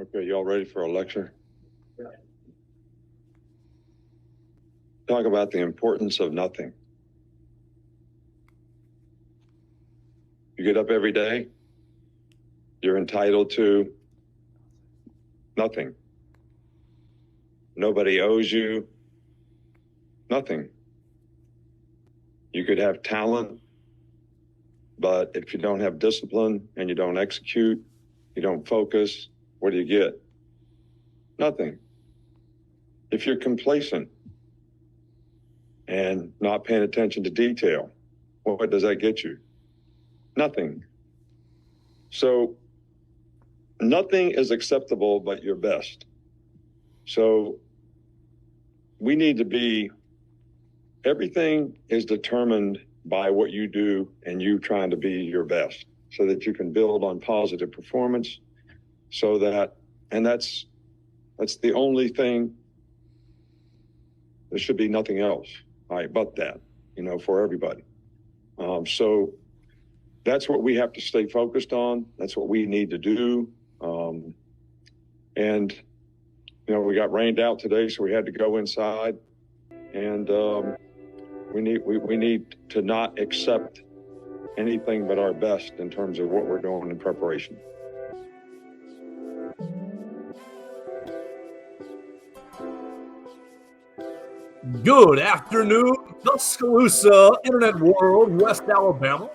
Okay, y'all ready for a lecture? Yeah. Talk about the importance of nothing. You get up every day, you're entitled to nothing. Nobody owes you nothing. You could have talent, but if you don't have discipline and you don't execute, you don't focus, what do you get? Nothing. If you're complacent and not paying attention to detail, what does that get you? Nothing. So nothing is acceptable but your best. So we need to be, everything is determined by what you do and you trying to be your best so that you can build on positive performance so that, and that's the only thing. There should be nothing else, right, but that, for everybody. So that's what we have to stay focused on. That's what we need to do. And we got rained out today, so we had to go inside. And we need to not accept anything but our best in terms of what we're doing in preparation. Good afternoon, Tuscaloosa, Internet World, West Alabama.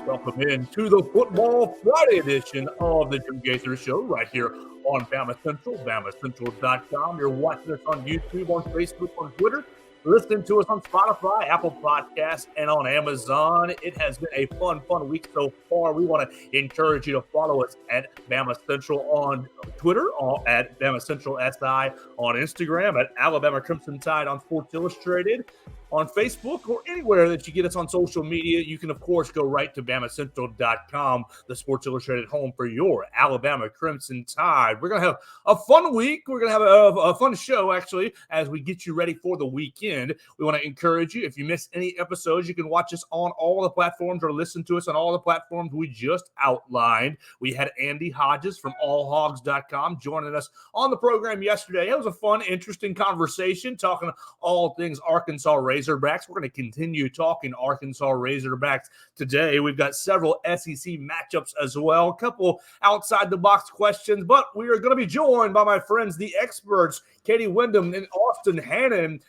Welcome in to the Football Friday edition of the Jim Gaither Show right here on BamaCentral, BamaCentral.com. You're watching us on YouTube, on Facebook, on Twitter. Listen to us on Spotify, Apple Podcasts, and on Amazon. It has been a fun week so far. We want to encourage you to follow us at Bama Central on Twitter, or at BamaCentral SI on Instagram, at Alabama Crimson Tide on Sports Illustrated, on Facebook, or anywhere that you get us on social media. You can, of course, go right to BamaCentral.com, the Sports Illustrated home for your Alabama Crimson Tide. We're going to have a fun week. We're going to have a fun show, actually, as we get you ready for the weekend. We want to encourage you, if you missed any episodes, you can watch us on all the platforms or listen to us on all the platforms we just outlined. We had Andy Hodges from allhogs.com joining us on the program yesterday. It was a fun, interesting conversation talking all things Arkansas Razorbacks. We're going to continue talking Arkansas Razorbacks today. We've got several SEC matchups as well, a couple outside-the-box questions, but we are going to be joined by my friends, the experts, Katie Wyndham and Austin Hannon.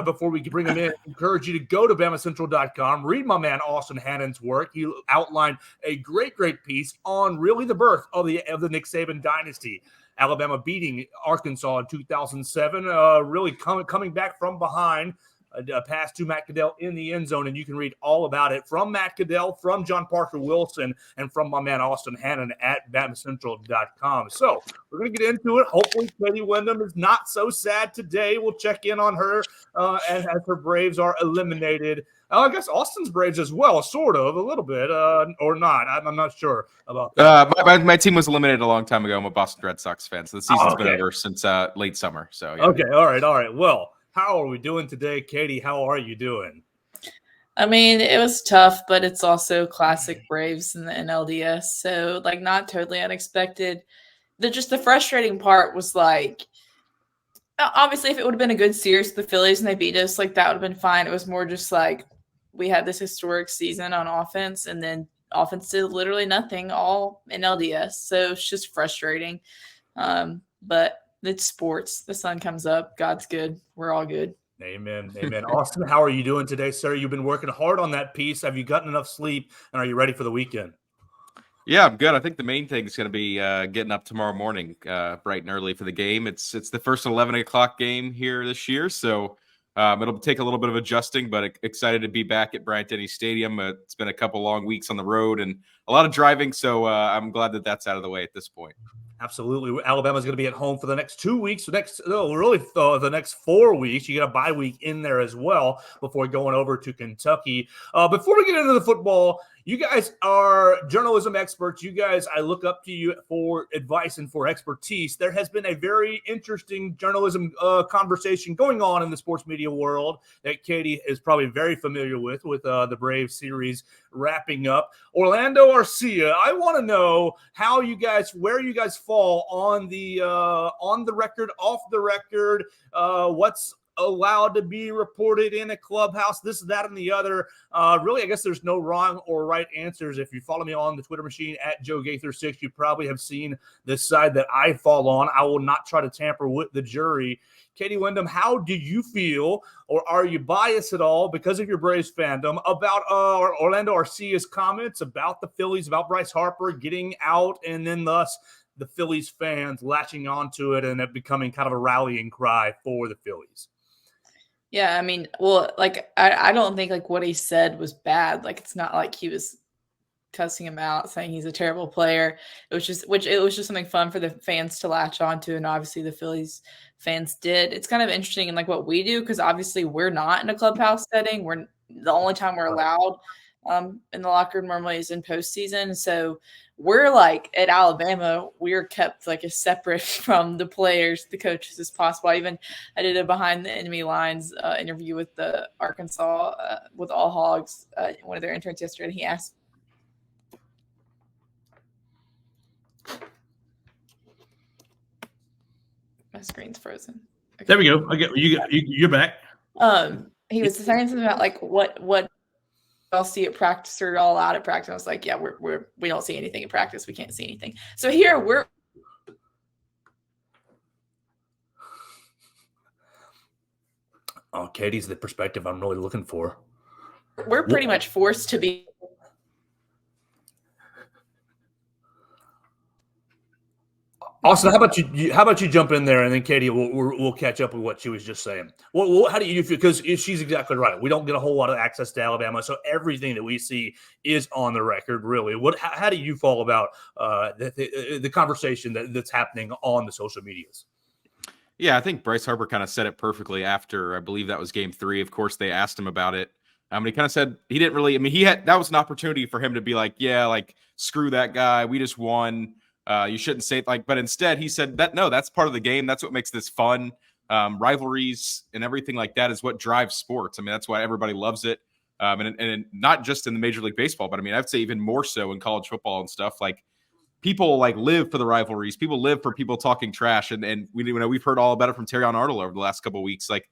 Before we bring them in, encourage you to go to BamaCentral.com, read my man Austin Hannon's work. He outlined a great piece on really the birth of the Nick Saban dynasty. Alabama beating Arkansas in 2007, really coming back from behind. A pass to Matt Caddell in the end zone, and you can read all about it from Matt Caddell, from John Parker Wilson, and from my man Austin Hannon at BamaCentral.com. So we're going to get into it. Hopefully Katie Wyndham is not so sad today. We'll check in on her as her Braves are eliminated. I guess Austin's Braves as well, sort of, a little bit, or not. I'm not sure about that. My team was eliminated a long time ago. I'm a Boston Red Sox fan, so the season's been over since late summer. So yeah. Okay, all right. Well, how are we doing today, Katie? How are you doing? I mean, it was tough, but it's also classic Braves in the NLDS. So, not totally unexpected. The frustrating part was, obviously, if it would have been a good series with the Phillies and they beat us, that would have been fine. It was more just we had this historic season on offense, and then offense did literally nothing, all in LDS. So, it's just frustrating. But it's sports. The sun comes up. God's good. We're all good. Amen. Austin, how are you doing today, sir? You've been working hard on that piece. Have you gotten enough sleep? And are you ready for the weekend? Yeah, I'm good. I think the main thing is going to be getting up tomorrow morning bright and early for the game. It's the first 11 o'clock game here this year, so it'll take a little bit of adjusting, but excited to be back at Bryant-Denny Stadium. It's been a couple long weeks on the road and a lot of driving, so I'm glad that that's out of the way at this point. Absolutely. Alabama's going to be at home for the next 2 weeks. The next 4 weeks. You get a bye week in there as well before going over to Kentucky. Before we get into the football, You guys are journalism experts. You guys, I look up to you for advice and for expertise. There has been a very interesting journalism conversation going on in the sports media world that Katie is probably very familiar with the Braves series wrapping up. Orlando Arcia, I want to know where you guys fall on the record, off the record, what's allowed to be reported in a clubhouse, this, that, and the other. Really, I guess there's no wrong or right answers. If you follow me on the Twitter machine at Joe Gaither6, you probably have seen the side that I fall on. I will not try to tamper with the jury. Katie Wyndham, how do you feel, or are you biased at all because of your Braves fandom about Orlando Arcia's comments about the Phillies, about Bryce Harper getting out, and then thus the Phillies fans latching onto it and it becoming kind of a rallying cry for the Phillies? Yeah, I mean, well, like I don't think like what he said was bad. Like it's not like he was cussing him out, saying he's a terrible player. It was just something fun for the fans to latch onto, and obviously the Phillies fans did. It's kind of interesting in like what we do, because obviously we're not in a clubhouse setting. We're the only time we're allowed in the locker room normally is in postseason. So we're like at Alabama, we're kept like as separate from the players, the coaches as possible. I did a behind the enemy lines interview with the Arkansas with All Hogs, one of their interns yesterday, and he asked. My screen's frozen. Okay. There we go. I get you're back. He was saying something about like what I'll see at practice or all out at practice. I was like, yeah, we don't see anything at practice. We can't see anything. So here we're. Oh, Katie's the perspective I'm really looking for. We're pretty much forced to be. Austin, how about you jump in there, and then Katie, we'll catch up with what she was just saying. Well, how do you feel? Because she's exactly right. We don't get a whole lot of access to Alabama, so everything that we see is on the record. Really, how do you feel about the conversation that's happening on the social medias? Yeah, I think Bryce Harper kind of said it perfectly after, I believe that was game 3. Of course, they asked him about it. He kind of said he didn't really. I mean, that was an opportunity for him to be like, yeah, like screw that guy. We just won. You shouldn't say it but instead he said that, no, that's part of the game. That's what makes this fun. Rivalries and everything like that is what drives sports. I mean, that's why everybody loves it. And not just in the Major League Baseball, but I mean, I'd say even more so in college football and stuff. Like people like live for the rivalries. People live for people talking trash. And we've heard all about it from Terrion Arnold over the last couple of weeks. Like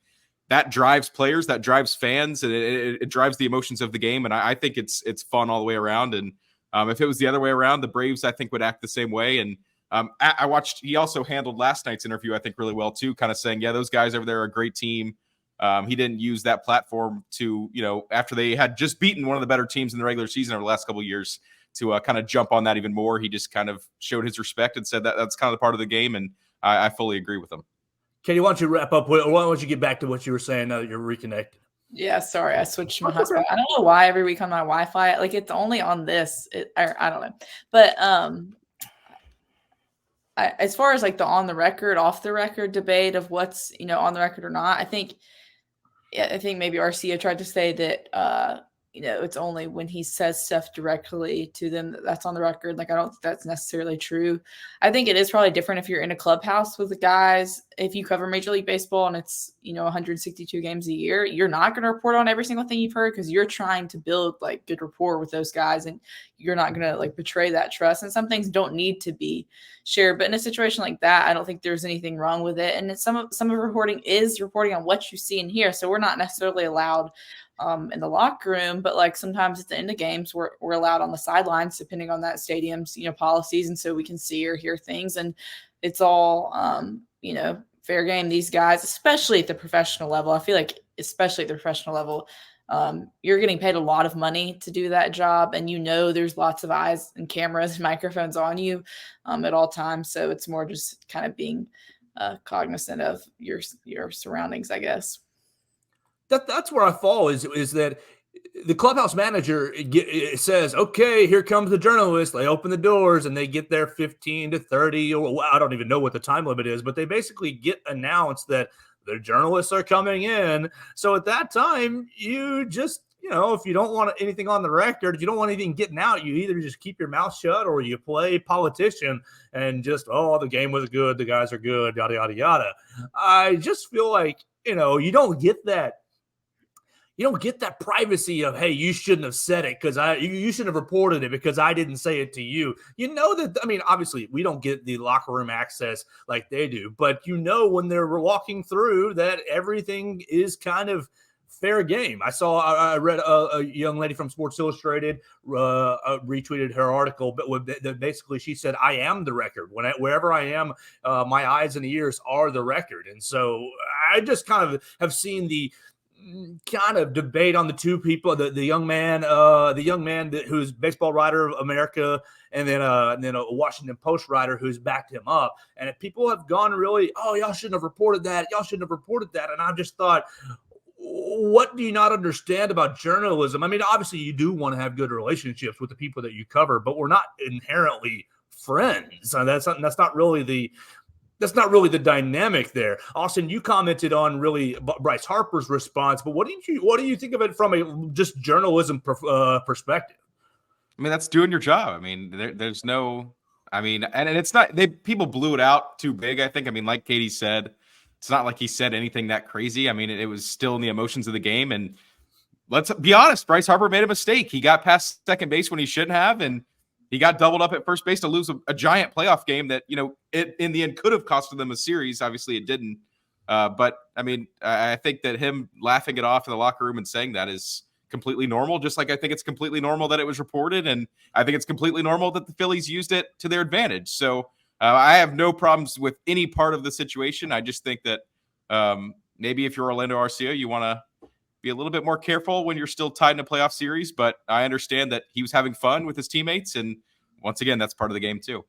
that drives players, that drives fans, and it drives the emotions of the game. And I think it's fun all the way around. And if it was the other way around, the Braves, I think, would act the same way. And I watched, he also handled last night's interview, I think, really well, too, kind of saying, yeah, those guys over there are a great team. He didn't use that platform to, after they had just beaten one of the better teams in the regular season over the last couple of years, to kind of jump on that even more. He just kind of showed his respect and said that's kind of the part of the game. And I fully agree with him. Katie, why don't you wrap up? Why don't you get back to what you were saying now that you're reconnected? Yeah, sorry, I switched my hotspot. I don't know why every week on my Wi-Fi, like it's only on this. I don't know, but as far as like the on the record, off the record debate of what's on the record or not, I think maybe Arcia tried to say that it's only when he says stuff directly to them that's on the record. Like I don't think that's necessarily true. I think it is probably different if you're in a clubhouse with the guys. If you cover Major League Baseball and it's 162 games a year, you're not going to report on every single thing you've heard because you're trying to build like good rapport with those guys, and you're not going to like betray that trust. And some things don't need to be shared. But in a situation like that, I don't think there's anything wrong with it. And some of reporting is reporting on what you see and hear. So we're not necessarily allowed in the locker room, but like sometimes at the end of games, we're allowed on the sidelines depending on that stadium's policies, and so we can see or hear things, and it's all fair game. These guys, especially at the professional level, I feel like especially at the professional level, you're getting paid a lot of money to do that job, and there's lots of eyes and cameras and microphones on you at all times. So it's more just kind of being cognizant of your surroundings, I guess. That's where I fall is that the clubhouse manager says, okay, here comes the journalist. They open the doors and they get there 15 to 30, or I don't even know what the time limit is, but they basically get announced that the journalists are coming in. So at that time, you just if you don't want anything on the record, if you don't want anything getting out, you either just keep your mouth shut or you play politician and just, the game was good, the guys are good, yada, yada, yada. I just feel like, you don't get that. You don't get that privacy of, hey, you shouldn't have said it because you shouldn't have reported it because I didn't say it to you. Obviously, we don't get the locker room access like they do, but when they're walking through that everything is kind of fair game. I read a young lady from Sports Illustrated retweeted her article, but basically she said, I am the record. Wherever I am, my eyes and ears are the record. And so I just kind of have seen the kind of debate on the two people, the young man who's baseball writer of America, and then a Washington Post writer who's backed him up. And if people have gone really, y'all shouldn't have reported that. Y'all shouldn't have reported that. And I've just thought, what do you not understand about journalism? Obviously you do want to have good relationships with the people that you cover, but we're not inherently friends. That's not really the dynamic there. Austin, you commented on really Bryce Harper's response, but what do you think of it from a just journalism perspective? That's doing your job. There's no, and it's not, people blew it out too big, I think. Like Katie said, it's not like he said anything that crazy. It was still in the emotions of the game. And let's be honest, Bryce Harper made a mistake. He got past second base when he shouldn't have, and he got doubled up at first base to lose a giant playoff game that, it in the end could have costed them a series. Obviously it didn't. But I think that him laughing it off in the locker room and saying that is completely normal. Just like I think it's completely normal that it was reported. And I think it's completely normal that the Phillies used it to their advantage. So I have no problems with any part of the situation. I just think that maybe if you're Orlando Arcia, you want to be a little bit more careful when you're still tied in a playoff series. But I understand that he was having fun with his teammates. And once again, that's part of the game too.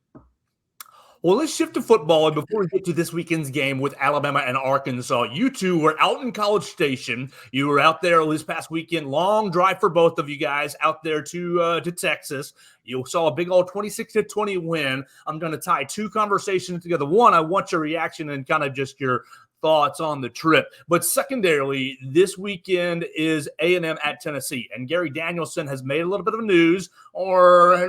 Well, let's shift to football. And before we get to this weekend's game with Alabama and Arkansas, you two were out in College Station. You were out there this past weekend. Long drive for both of you guys out there to Texas. You saw a big old 26-20 win. I'm going to tie two conversations together. One, I want your reaction and kind of just your thoughts on the trip. But secondarily, this weekend is A&M at Tennessee. And Gary Danielson has made a little bit of news, or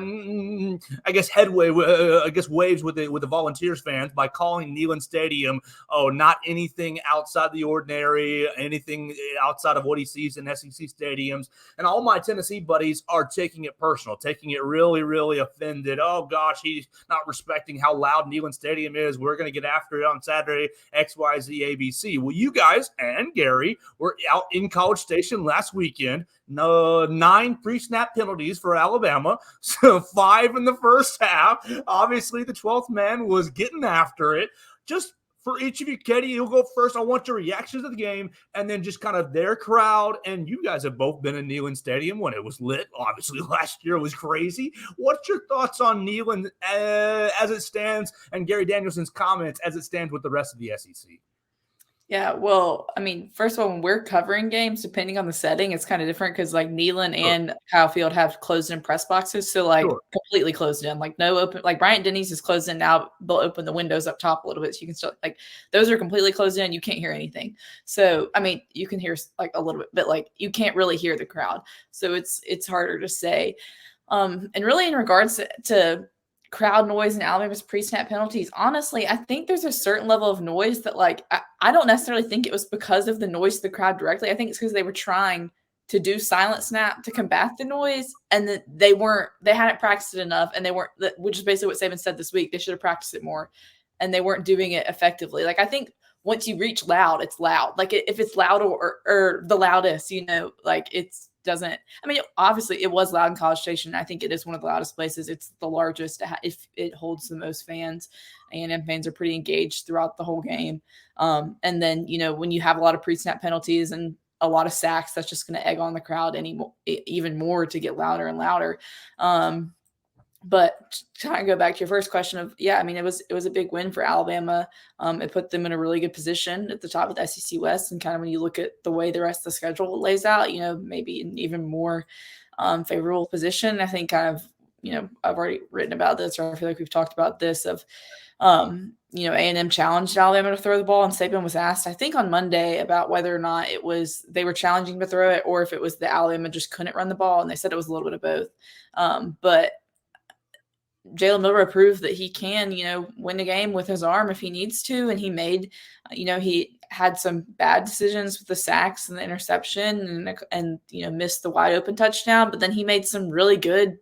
waves with the Volunteers fans by calling Neyland Stadium, not anything outside the ordinary, anything outside of what he sees in SEC stadiums. And all my Tennessee buddies are taking it personal, taking it really, really offended. Oh, gosh, he's not respecting how loud Neyland Stadium is. We're going to get after it on Saturday, XYZ. ABC. Well, you guys and Gary were out in College Station last weekend. 9 pre-snap penalties for Alabama, so 5 in the first half. Obviously, the 12th man was getting after it. Just for each of you, Katie, you'll go first. I want your reactions to the game, and then just kind of their crowd. And you guys have both been in Neyland Stadium when it was lit. Obviously, last year was crazy. What's your thoughts on Neyland as it stands, and Gary Danielson's comments as it stands with the rest of the SEC? Yeah, well, first of all, when we're covering games, depending on the setting, it's kind of different because Neyland and Kyle Field have closed-in press boxes, so completely closed in, no open. Bryant Denny's is closed in now. They'll open the windows up top a little bit, so you can still those are completely closed in. You can't hear anything. So you can hear a little bit, but you can't really hear the crowd. So it's harder to say. And really, in regards to crowd noise and Alabama's pre-snap penalties, honestly, I think there's a certain level of noise that I don't necessarily think it was because of the noise of the crowd directly. I think it's because they were trying to do silent snap to combat the noise, and that they hadn't practiced it enough, and they weren't, which is basically what Saban said this week. They should have practiced it more, and they weren't doing it effectively. I think once you reach loud, it's loud. If it's loud or the loudest, it's doesn't. Obviously it was loud in College Station. I think it is one of the loudest places. It's the largest. If it holds the most fans, A&M fans are pretty engaged throughout the whole game. And then when you have a lot of pre-snap penalties and a lot of sacks, that's just going to egg on the crowd even more to get louder and louder. But trying to go back to your first question of, it was a big win for Alabama. It put them in a really good position at the top of the SEC West. And kind of when you look at the way the rest of the schedule lays out, maybe an even more favorable position. I think kind of I've already written about this, or I feel like we've talked about this of, A&M challenged Alabama to throw the ball, and Saban was asked, I think on Monday, about whether or not it was they were challenging to throw it or if it was that Alabama just couldn't run the ball, and they said it was a little bit of both. But Jalen Milroe proved that he can, win the game with his arm if he needs to, and he made, he had some bad decisions with the sacks and the interception and missed the wide open touchdown, but then he made some really good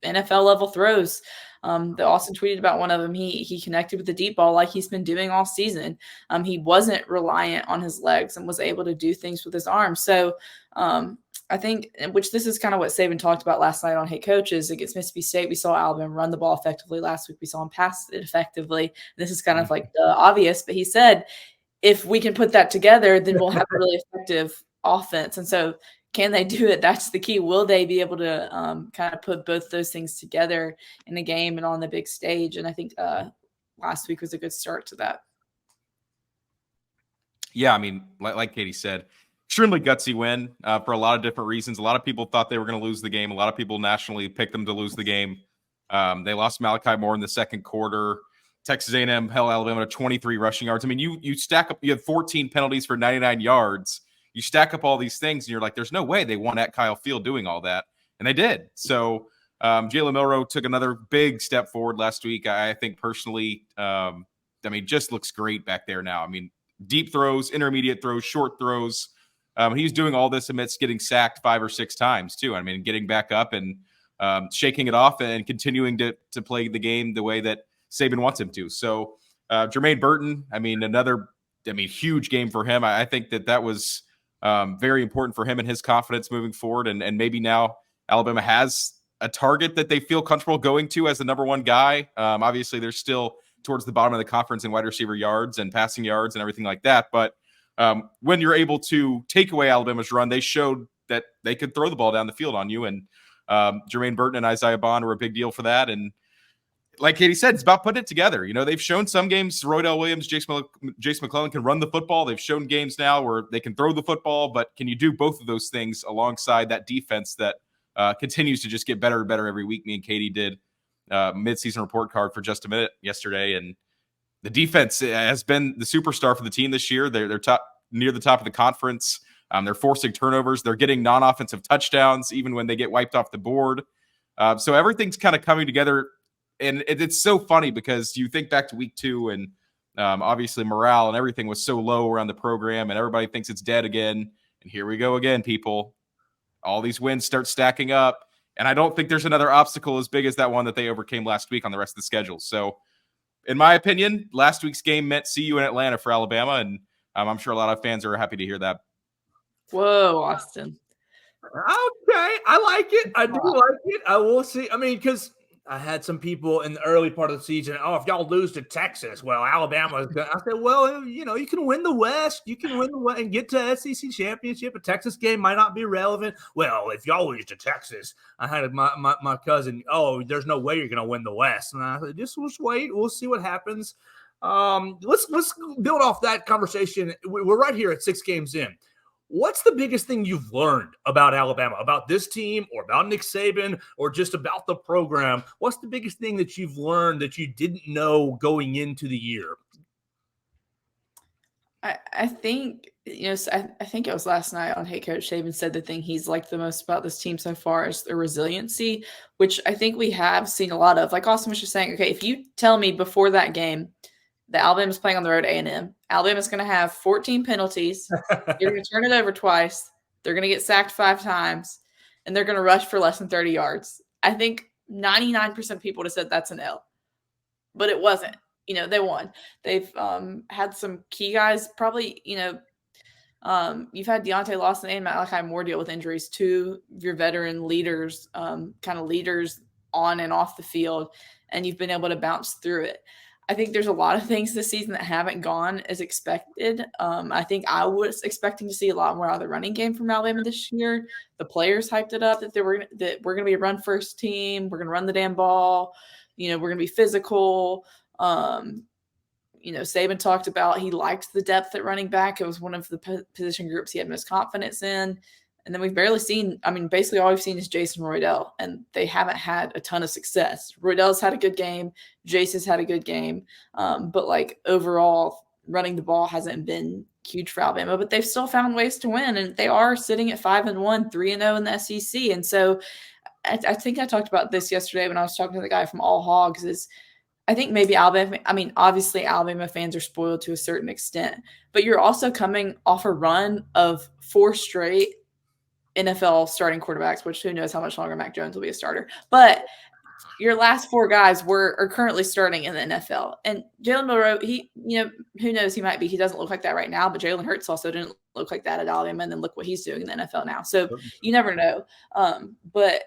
NFL level throws. That Austin tweeted about one of them. He connected with the deep ball like he's been doing all season. He wasn't reliant on his legs and was able to do things with his arms. So I think, which this is kind of what Saban talked about last night on Hey Coaches against Mississippi State. We saw Alabama run the ball effectively last week. We saw him pass it effectively. This is kind of like obvious, but he said, if we can put that together, then we'll have a really effective offense. And so can they do it? That's the key. Will they be able to kind of put both those things together in the game and on the big stage? And I think last week was a good start to that. Yeah, I mean, like Katie said, extremely gutsy win for a lot of different reasons. A lot of people thought they were going to lose the game. A lot of people nationally picked them to lose the game. They lost Malachi Moore in the second quarter. Texas A&M held Alabama to 23 rushing yards. I mean, you stack up, you have 14 penalties for 99 yards. You stack up all these things, and you're like, there's no way they won at Kyle Field doing all that. And they did. So Jalen Milroe took another big step forward last week. I think personally, just looks great back there now. I mean, deep throws, intermediate throws, short throws. He's doing all this amidst getting sacked 5 or 6 times too. I mean, getting back up and shaking it off and continuing to play the game the way that Saban wants him to. So Jermaine Burton, huge game for him. I think that was very important for him and his confidence moving forward. And maybe now Alabama has a target that they feel comfortable going to as the number one guy. Obviously, they're still towards the bottom of the conference in wide receiver yards and passing yards and everything like that. But when you're able to take away Alabama's run, they showed that they could throw the ball down the field on you. And Jermaine Burton and Isaiah Bond were a big deal for that. And like Katie said, it's about putting it together. They've shown some games, Roydell Williams, Jace McClellan can run the football. They've shown games now where they can throw the football, but can you do both of those things alongside that defense that continues to just get better and better every week? Me and Katie did midseason report card for just a minute yesterday, and the defense has been the superstar for the team this year. They're near the top of the conference. They're forcing turnovers. They're getting non-offensive touchdowns even when they get wiped off the board. So everything's kind of coming together. And it's so funny because you think back to week 2 and obviously morale and everything was so low around the program and everybody thinks it's dead again. And here we go again, people. All these wins start stacking up. And I don't think there's another obstacle as big as that one that they overcame last week on the rest of the schedule. So in my opinion, last week's game meant see you in Atlanta for Alabama. And I'm sure a lot of fans are happy to hear that. Whoa, Austin. Okay. I like it. I do like it. I will see. I mean, because I had some people in the early part of the season, if y'all lose to Texas, well, Alabama is going to. I said, well, you can win the West. You can win the West and get to SEC championship. A Texas game might not be relevant. Well, if y'all lose to Texas, I had my cousin, there's no way you're going to win the West. And I said, just wait. We'll see what happens. Let's build off that conversation. We're right here at 6 games in. What's the biggest thing you've learned about Alabama, about this team or about Nick Saban or just about the program? What's the biggest thing that you've learned that you didn't know going into the year? I think, I think it was last night on Hey Coach, Saban said the thing he's liked the most about this team so far is the resiliency, which I think we have seen a lot of. Like Austin was just saying, okay, if you tell me before that game that Alabama's playing on the road at A&M, Alabama's going to have 14 penalties. You're going to turn it over twice. They're going to get sacked 5 times, and they're going to rush for less than 30 yards. I think 99% of people would have said that's an L, but it wasn't. They won. They've had some key guys. Probably, you've had Deontay Lawson and Malachi Moore deal with injuries. 2 of your veteran leaders, kind of leaders on and off the field, and you've been able to bounce through it. I think there's a lot of things this season that haven't gone as expected. I think I was expecting to see a lot more out of the running game from Alabama this year. The players hyped it up that we're going to be a run-first team. We're going to run the damn ball. We're going to be physical. Saban talked about he liked the depth at running back. It was one of the position groups he had most confidence in. And then we've barely seen, basically all we've seen is Jason Roydell, and they haven't had a ton of success. Roydell's had a good game. Jason's had a good game. But like overall, running the ball hasn't been huge for Alabama, but they've still found ways to win. And they are sitting at 5-1, 3-0 in the SEC. And so I think I talked about this yesterday when I was talking to the guy from All Hogs is I think maybe Alabama, obviously Alabama fans are spoiled to a certain extent, but you're also coming off a run of 4 straight NFL starting quarterbacks, which who knows how much longer Mac Jones will be a starter. But your last 4 guys are currently starting in the NFL. And Jalen Milroe, who knows, he doesn't look like that right now, but Jalen Hurts also didn't look like that at Alabama, and then look what he's doing in the NFL now. So you never know. But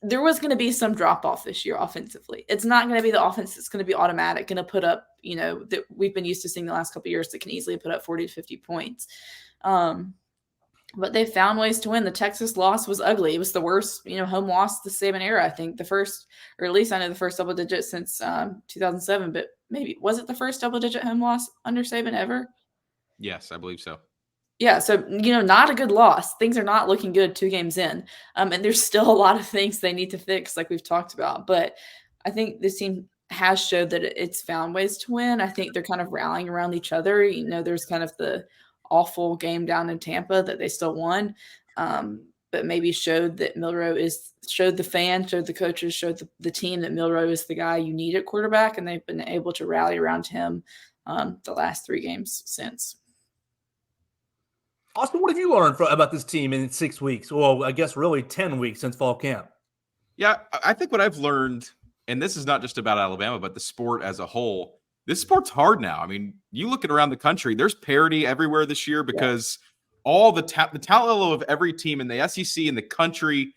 there was going to be some drop off this year offensively. It's not going to be the offense that's going to be automatic, going to put up, that we've been used to seeing the last couple of years that can easily put up 40 to 50 points. But they found ways to win. The Texas loss was ugly. It was the worst, home loss the Saban era. I think the first, or at least I know the first double digit since 2007. But maybe was it the first double digit home loss under Saban ever? Yes, I believe so. Yeah, so not a good loss. Things are not looking good 2 games in, and there's still a lot of things they need to fix, like we've talked about. But I think this team has showed that it's found ways to win. I think they're kind of rallying around each other. There's kind of the awful game down in Tampa that they still won, but maybe showed that showed the fans, showed the coaches, showed the team that Milroe is the guy you need at quarterback, and they've been able to rally around him the last 3 games since. Austin, what have you learned about this team in 6 weeks? Well, I guess really 10 weeks since fall camp. Yeah, I think what I've learned, and this is not just about Alabama, but the sport as a whole, this sport's hard now. You look at around the country, there's parity everywhere this year because all the talent level of every team in the SEC in the country.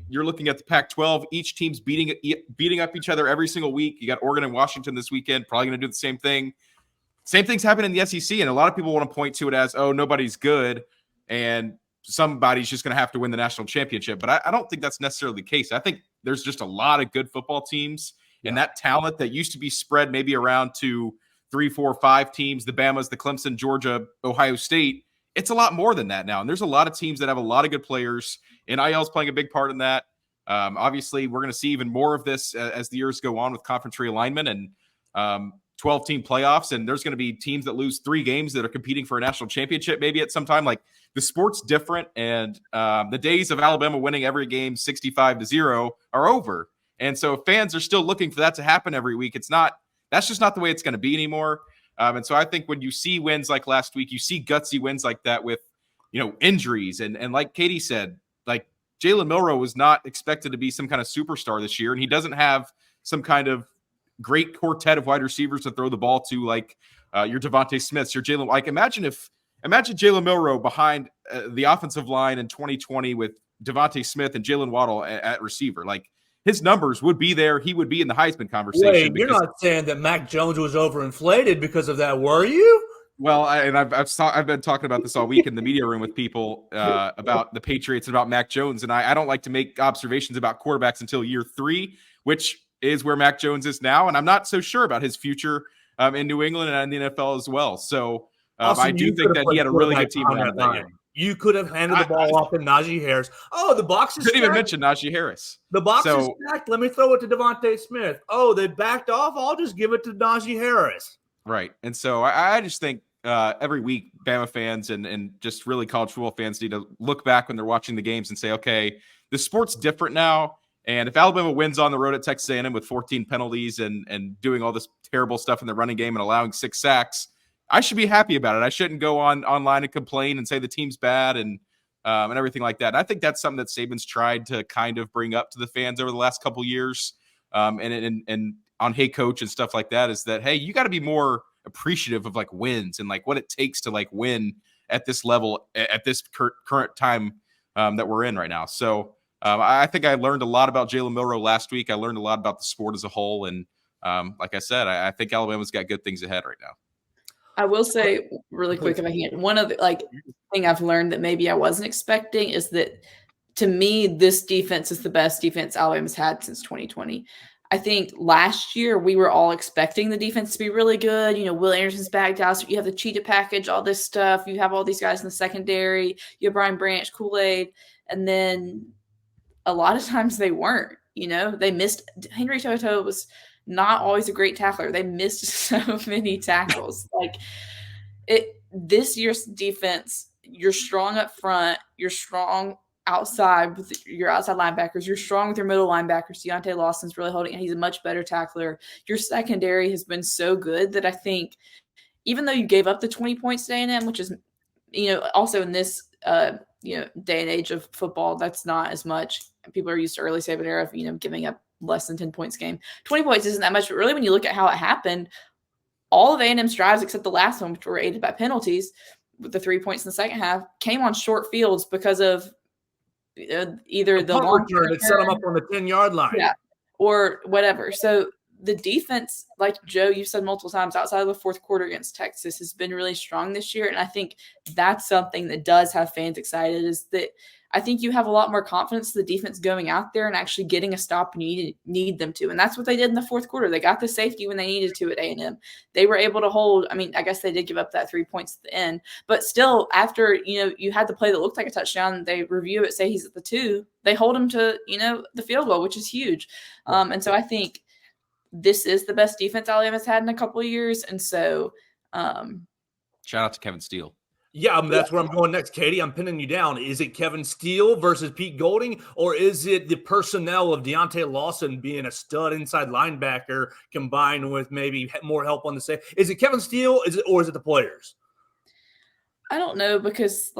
You're looking at the Pac-12. Each team's beating up each other every single week. You got Oregon and Washington this weekend, probably going to do the same thing. Same thing's happening in the SEC, and a lot of people want to point to it as, oh, nobody's good, and somebody's just going to have to win the national championship. But I don't think that's necessarily the case. I think there's just a lot of good football teams, and that talent that used to be spread maybe around to 3, 4, 5 teams, the Bamas, the Clemson, Georgia, Ohio State, it's a lot more than that now. And there's a lot of teams that have a lot of good players. NIL is playing a big part in that. Obviously, we're going to see even more of this as the years go on with conference realignment and 12-team playoffs, and there's going to be teams that lose 3 games that are competing for a national championship maybe at some time. Like, the sport's different, and the days of Alabama winning every game 65-0 are over. And so fans are still looking for that to happen every week. That's just not the way it's going to be anymore. And so I think when you see wins like last week, you see gutsy wins like that with, injuries. And like Katie said, like Jalen Milroe was not expected to be some kind of superstar this year, and he doesn't have some kind of great quartet of wide receivers to throw the ball to, like your Devontae Smiths, your Jalen. Like, imagine Jalen Milroe behind the offensive line in 2020 with Devontae Smith and Jalen Waddle at receiver. Like, his numbers would be there. He would be in the Heisman conversation. Wait, you're not saying that Mac Jones was overinflated because of that, were you? Well, I've been talking about this all week in the media room with people about the Patriots and about Mac Jones, and I don't like to make observations about quarterbacks until year 3, which is where Mac Jones is now, and I'm not so sure about his future in New England and in the NFL as well. So I do think that he had a really good team around that year. You could have handed the ball off to Najee Harris. Oh, the box is stacked. Didn't even mention Najee Harris. The box is stacked. Let me throw it to Devontae Smith. Oh, they backed off. I'll just give it to Najee Harris. Right. And so I just think every week Bama fans and just really college football fans need to look back when they're watching the games and say, okay, the sport's different now. And if Alabama wins on the road at Texas A&M with 14 penalties and doing all this terrible stuff in the running game and allowing 6 sacks, I should be happy about it. I shouldn't go online and complain and say the team's bad and everything like that. And I think that's something that Saban's tried to kind of bring up to the fans over the last couple of years, and on Hey Coach and stuff like that, is that, hey, you got to be more appreciative of like wins and like what it takes to like win at this level at this current time that we're in right now. So I think I learned a lot about Jalen Milroe last week. I learned a lot about the sport as a whole. And like I said, I think Alabama's got good things ahead right now. I will say really quick, if I can, one of the thing I've learned that maybe I wasn't expecting is that, to me, this defense is the best defense Alabama's had since 2020. I think last year we were all expecting the defense to be really good. Will Anderson's back, Dallas. You have the cheetah package, all this stuff. You have all these guys in the secondary. You have Brian Branch, Kool-Aid. And then a lot of times they weren't. They missed. Henry Toto was not always a great tackler. They missed so many tackles. This year's defense, you're strong up front. You're strong outside with your outside linebackers. You're strong with your middle linebackers. Deontay Lawson's really holding. He's a much better tackler. Your secondary has been so good that I think even though you gave up the 20 points to A&M, which is, also in this, day and age of football, that's not as much. People are used to early Saban era of, giving up less than 10 points a game. 20 points isn't that much, but really when you look at how it happened, all of A&M's drives except the last one, which were aided by penalties with the 3 points in the second half, came on short fields because of either the long return that set them up on the 10-yard line. Yeah, or whatever. So the defense, like Joe, you said multiple times, outside of the fourth quarter against Texas, has been really strong this year. And I think that's something that does have fans excited, is that I think you have a lot more confidence in the defense going out there and actually getting a stop when you need them to. And that's what they did in the fourth quarter. They got the safety when they needed to at A&M. They were able to hold. I mean, I guess they did give up that 3 points at the end. But still, after, you had the play that looked like a touchdown, they review it, say he's at the 2. They hold him to, the field goal, which is huge. And so I think this is the best defense Alabama's had in a couple of years. And so shout out to Kevin Steele. Yeah, that's where I'm going next, Katie. I'm pinning you down. Is it Kevin Steele versus Pete Golding, or is it the personnel of Deontay Lawson being a stud inside linebacker combined with maybe more help on the side? Is it Kevin Steele, or is it the players? I don't know, because,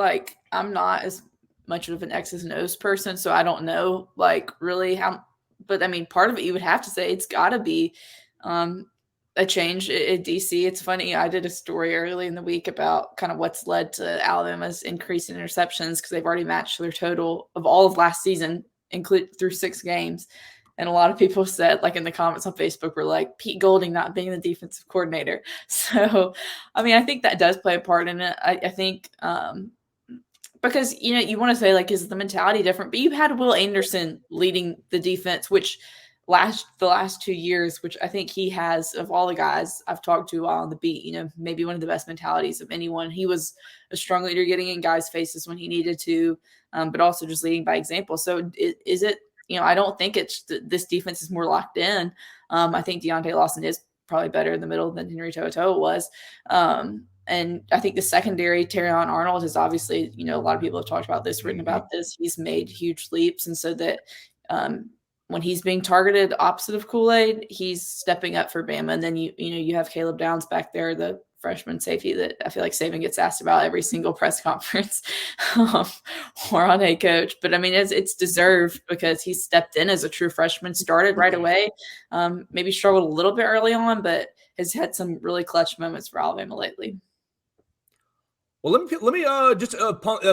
I'm not as much of an X's and O's person, so I don't know, really how – but, I mean, part of it you would have to say it's got to be a change at DC. It's funny. I did a story early in the week about kind of what's led to Alabama's increase in interceptions, because they've already matched their total of all of last season, include through 6 games. And a lot of people said, in the comments on Facebook, were like, Pete Golding not being the defensive coordinator. So, I mean, I think that does play a part in it. I think because, you want to say, is the mentality different? But you had Will Anderson leading the defense, which the last 2 years, which I think he has, of all the guys I've talked to while on the beat, maybe one of the best mentalities of anyone. He was a strong leader, getting in guys' faces when he needed to, but also just leading by example. So is it, I don't think it's this defense is more locked in. I think Deontay Lawson is probably better in the middle than Henry To'oTo'o was. And I think the secondary, Terrion Arnold, is obviously, a lot of people have talked about this, written about this. He's made huge leaps. And so that, when he's being targeted opposite of Kool-Aid, he's stepping up for Bama. And then you have Caleb Downs back there, the freshman safety that I feel like Saban gets asked about every single press conference or on a coach. But I mean, it's deserved, because he stepped in as a true freshman, started right away, maybe struggled a little bit early on, but has had some really clutch moments for Alabama lately. Well, let me just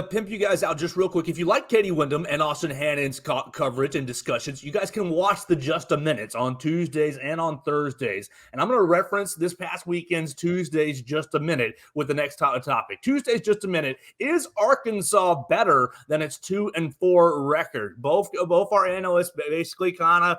pimp you guys out just real quick. If you like Katie Wyndham and Austin Hannon's coverage and discussions, you guys can watch the Just a Minutes on Tuesdays and on Thursdays. And I'm going to reference this past weekend's Tuesdays Just a Minute with the next topic. Tuesdays Just a Minute: is Arkansas better than its 2-4 record? Both our analysts basically kind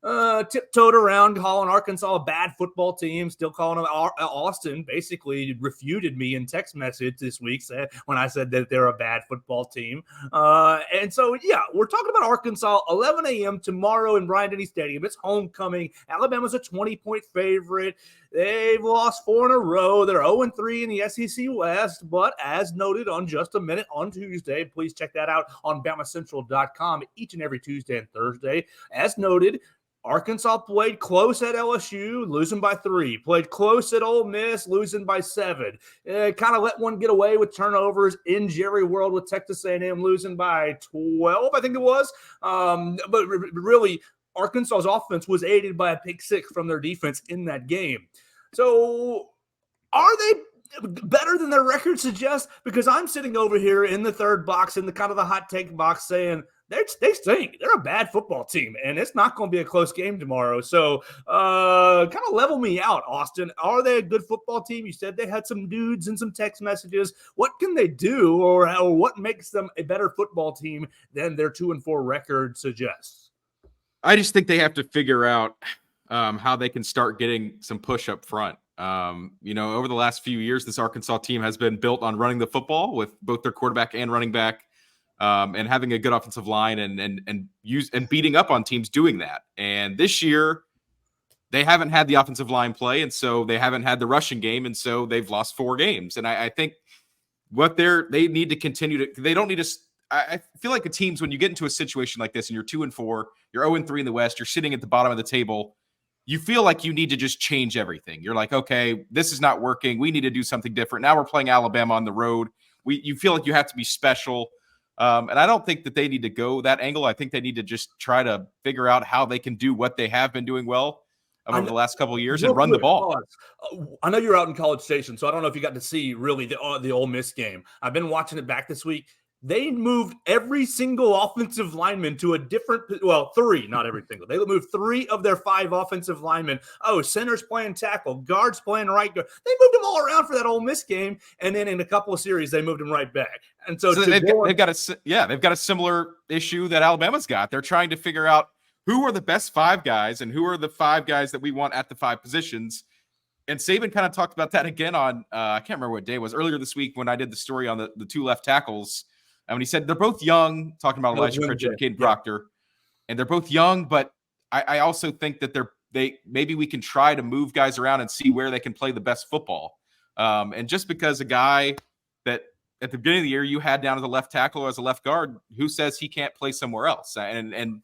of tiptoed around calling Arkansas a bad football team, still calling them Austin basically refuted me in text message this week when I said that they're a bad football team. And so, yeah, we're talking about Arkansas, 11 a.m. tomorrow in Bryant-Denny Stadium. It's homecoming. Alabama's a 20-point favorite. They've lost 4 in a row. They're 0-3 in the SEC West. But as noted on Just a Minute on Tuesday, please check that out on BamaCentral.com each and every Tuesday and Thursday. As noted, Arkansas played close at LSU, losing by 3. Played close at Ole Miss, losing by 7. Kind of let one get away with turnovers in Jerry World with Texas A&M, losing by 12, I think it was. But really, Arkansas's offense was aided by a pick 6 from their defense in that game. So are they better than their record suggests? Because I'm sitting over here in the third box, in the kind of the hot take box, saying they stink. They're a bad football team, and it's not going to be a close game tomorrow. So kind of level me out, Austin. Are they a good football team? You said they had some dudes and some text messages. What can they do, or what makes them a better football team than their 2-4 record suggests? I just think they have to figure out how they can start getting some push up front. Over the last few years, this Arkansas team has been built on running the football with both their quarterback and running back, and having a good offensive line and beating up on teams doing that. And this year, they haven't had the offensive line play, and so they haven't had the rushing game, and so they've lost 4 games. And I think what they need to continue to, they don't need to. I feel like the teams, when you get into a situation like this and you're 2-4, you're 0-3 in the West, you're sitting at the bottom of the table, you feel like you need to just change everything. You're like, okay, this is not working. We need to do something different. Now we're playing Alabama on the road. You feel like you have to be special. And I don't think that they need to go that angle. I think they need to just try to figure out how they can do what they have been doing well over the last couple of years and run the ball. I know you're out in College Station, so I don't know if you got to see really the Ole Miss game. I've been watching it back this week. They moved every single offensive lineman to a different, 3, not every single. They moved 3 of their 5 offensive linemen. Oh, center's playing tackle, guards playing right guard. They moved them all around for that Ole Miss game, and then in a couple of series, they moved them right back. And so they've got a similar issue that Alabama's got. They're trying to figure out who are the best 5 guys and who are the 5 guys that we want at the 5 positions. And Saban kind of talked about that again on, I can't remember what day it was, earlier this week when I did the story on the 2 left tackles. And when he said they're both young, talking about Elijah Pritchett and Caden Proctor, and they're both young, but I also think that maybe we can try to move guys around and see where they can play the best football. And just because a guy that at the beginning of the year you had down as a left tackle or as a left guard, who says he can't play somewhere else? And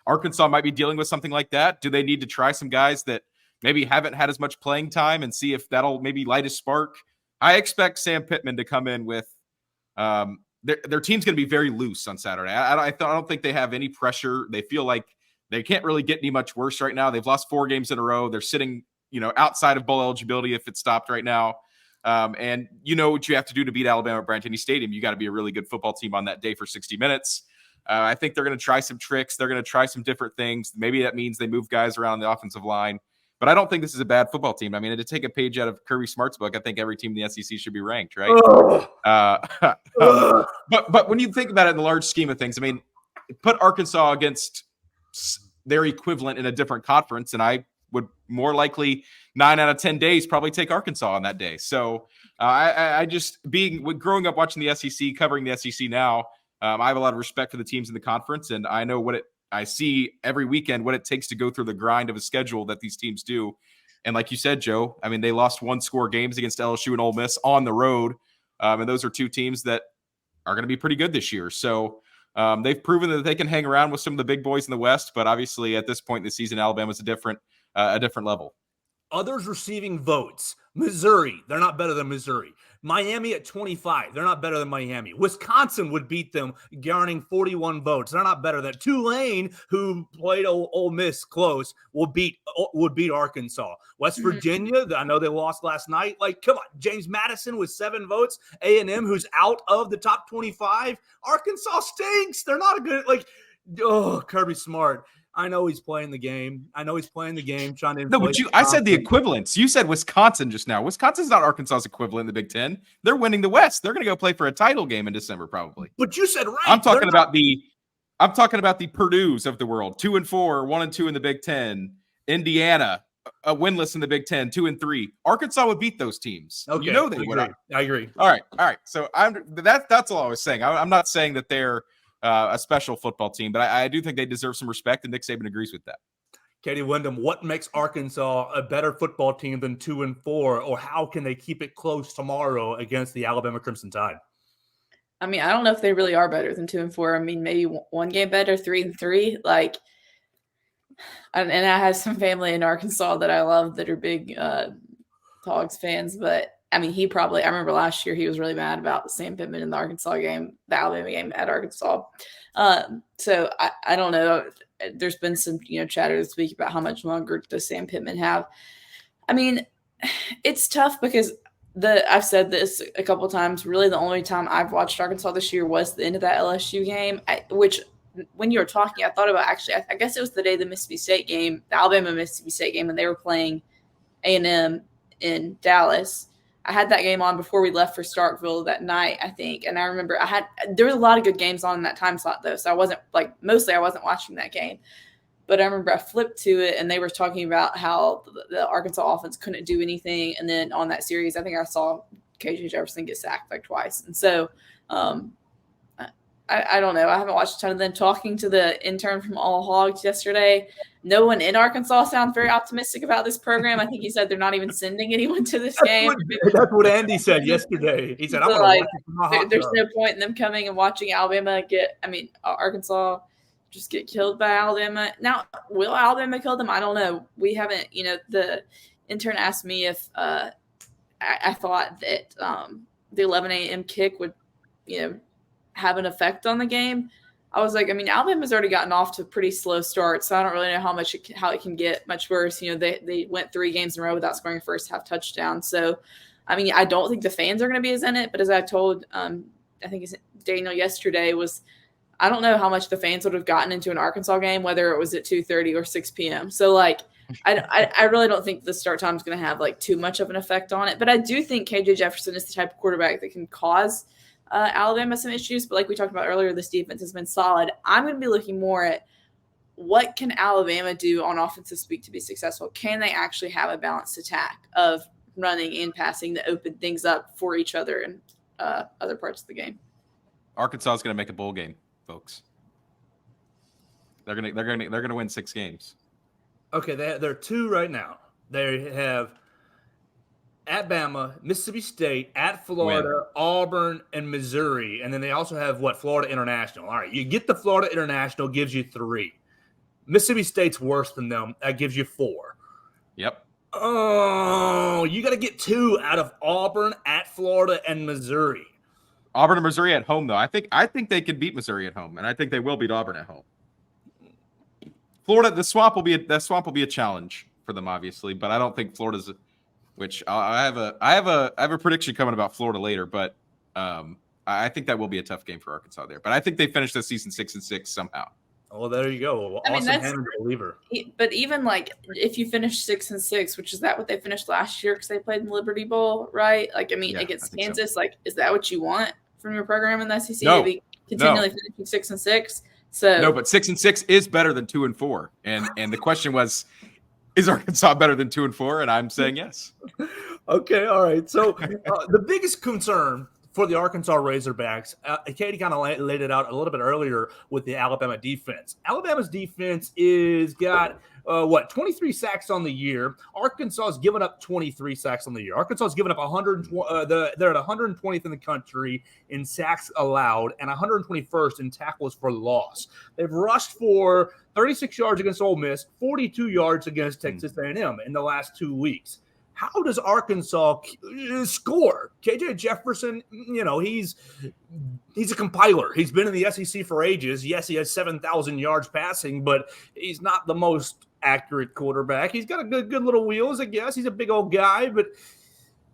Arkansas might be dealing with something like that. Do they need to try some guys that maybe haven't had as much playing time and see if that'll maybe light a spark? I expect Sam Pittman to come in with their team's going to be very loose on Saturday. I don't think they have any pressure. They feel like they can't really get any much worse right now. They've lost 4 games in a row. They're sitting, outside of bowl eligibility if it stopped right now. And you know what you have to do to beat Alabama at Bryant Denny Stadium. You got to be a really good football team on that day for 60 minutes. I think they're going to try some tricks. They're going to try some different things. Maybe that means they move guys around the offensive line. But I don't think this is a bad football team. I mean, to take a page out of Kirby Smart's book, I think every team in the SEC should be ranked, right? But when you think about it in the large scheme of things, I mean, put Arkansas against their equivalent in a different conference, and I would more likely 9 out of 10 days probably take Arkansas on that day. So I just growing up watching the SEC, covering the SEC now, I have a lot of respect for the teams in the conference, and I know I see every weekend what it takes to go through the grind of a schedule that these teams do. And like you said, Joe, I mean, they lost 1-score games against LSU and Ole Miss on the road. And those are 2 teams that are going to be pretty good this year. So they've proven that they can hang around with some of the big boys in the West. But obviously at this point in the season, Alabama's a different level. Others receiving votes. Missouri, they're not better than Missouri. Miami at 25, they're not better than Miami. Wisconsin would beat them, garnering 41 votes. They're not better than Tulane, who played Ole Miss close, would beat Arkansas. West Virginia, I know they lost last night. Like, come on, James Madison with 7 votes. A&M, who's out of the top 25. Arkansas stinks. They're not a good, Kirby Smart. I know he's playing the game. Trying to. No, but I said the equivalents. You said Wisconsin just now. Wisconsin's not Arkansas's equivalent in the Big Ten. They're winning the West. They're going to go play for a title game in December, probably. But you said right. I'm talking about the Purdue's of the world. 2-4, 1-2 in the Big Ten. Indiana, winless in the Big Ten, 2-3. Arkansas would beat those teams. Okay, They would. I agree. All right. So that's all I was saying. I'm not saying that they're a special football team, but I do think they deserve some respect, and Nick Saban agrees with that. Katie Wyndham, what makes Arkansas a better football team than 2-4, or how can they keep it close tomorrow against the Alabama Crimson Tide? I mean, I don't know if they really are better than 2-4. I mean, maybe one game better, 3-3. And I have some family in Arkansas that I love that are big Hogs fans, but I mean, I remember last year he was really mad about Sam Pittman in the Arkansas game, the Alabama game at Arkansas. So I don't know. There's been some, chatter this week about how much longer does Sam Pittman have. I mean, it's tough because I've said this a couple of times. Really, the only time I've watched Arkansas this year was the end of that LSU game, which when you were talking, I thought about I guess it was the day of the Mississippi State game, the Alabama-Mississippi State game, and they were playing A&M in Dallas. I had that game on before we left for Starkville that night, I think. And I remember there were a lot of good games on in that time slot, though. So I wasn't watching that game. But I remember I flipped to it, and they were talking about how the Arkansas offense couldn't do anything. And then on that series, I think I saw KJ Jefferson get sacked like twice. And so I don't know. I haven't watched a ton of them. Talking to the intern from All Hogs yesterday, no one in Arkansas sounds very optimistic about this program. I think he said they're not even sending anyone to this game. That's what Andy said yesterday. He said, I'm going to watch it from my hot There's tub. no point in them coming and watching Arkansas just get killed by Alabama. Now, will Alabama kill them? I don't know. We haven't, the intern asked me if I thought that the 11 a.m. kick would, have an effect on the game. I was like, Alabama's already gotten off to a pretty slow start, so I don't really know how it can get much worse. They went 3 games in a row without scoring a first half touchdown. So, I don't think the fans are going to be as in it. But as I told, I think it's Daniel yesterday, I don't know how much the fans would have gotten into an Arkansas game, whether it was at 2:30 or 6 p.m. So, I really don't think the start time is going to have too much of an effect on it. But I do think KJ Jefferson is the type of quarterback that can cause Alabama some issues. But like we talked about earlier, this defense has been solid. I'm going to be looking more at what can Alabama do on offensive speed to be successful. Can they actually have a balanced attack of running and passing that open things up for each other in other parts of the game? Arkansas is going to make a bowl game, folks. They're gonna win 6 games. Okay, they're 2 right now. They have at Bama, Mississippi State, at Florida, Auburn, and Missouri. And then they also have, Florida International. All right, you get the Florida International, gives you 3. Mississippi State's worse than them. That gives you 4. Yep. Oh, you got to get 2 out of Auburn, at Florida, and Missouri. Auburn and Missouri at home, though. I think they can beat Missouri at home, and I think they will beat Auburn at home. Florida, the swamp will be a challenge for them, obviously, but I don't think Florida's. Which I have a prediction coming about Florida later, but I think that will be a tough game for Arkansas there. But I think they finish the season 6-6 somehow. Oh, there you go. Awesome, that's a believer. But even if you finish 6-6, which is that what they finished last year because they played in the Liberty Bowl, right? Against Kansas, so. Is that what you want from your program in the SEC? No, to be continually finishing 6-6. So no, but 6-6 is better than 2-4, and the question was, is Arkansas better than 2-4? And I'm saying yes. Okay, all right. So the biggest concern for the Arkansas Razorbacks, Katie kind of laid it out a little bit earlier with the Alabama defense. Alabama's defense is got 23 sacks on the year. Arkansas has given up 23 sacks on the year. Arkansas has given up 120. They're at 120th in the country in sacks allowed and 121st in tackles for loss. They've rushed for 36 yards against Ole Miss, 42 yards against Texas A&M in the last 2 weeks. How does Arkansas score? KJ Jefferson, he's a compiler. He's been in the SEC for ages. Yes, he has 7,000 yards passing, but he's not the most accurate quarterback. He's got a good little wheels, I guess. He's a big old guy, but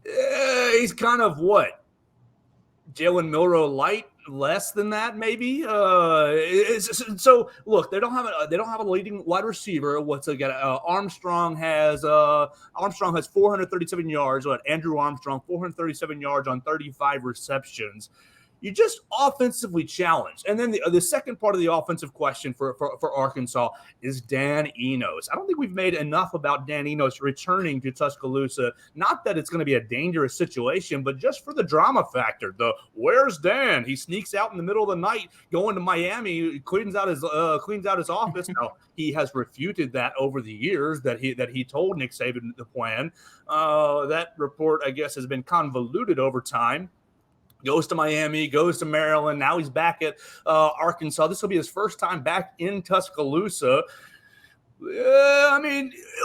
he's kind of what? Jalen Milroe light, less than that, maybe. So look, they don't have a leading wide receiver. What's they got? Armstrong has 437 yards. Andrew Armstrong 437 yards on 35 receptions. You just offensively challenged. And then the second part of the offensive question for Arkansas is Dan Enos. I don't think we've made enough about Dan Enos returning to Tuscaloosa. Not that it's going to be a dangerous situation, but just for the drama factor. Where's Dan? He sneaks out in the middle of the night going to Miami, cleans out his office. Now, he has refuted that over the years that he told Nick Saban the plan. That report, I guess, has been convoluted over time. Goes to Miami, goes to Maryland. Now he's back at Arkansas. This will be his first time back in Tuscaloosa.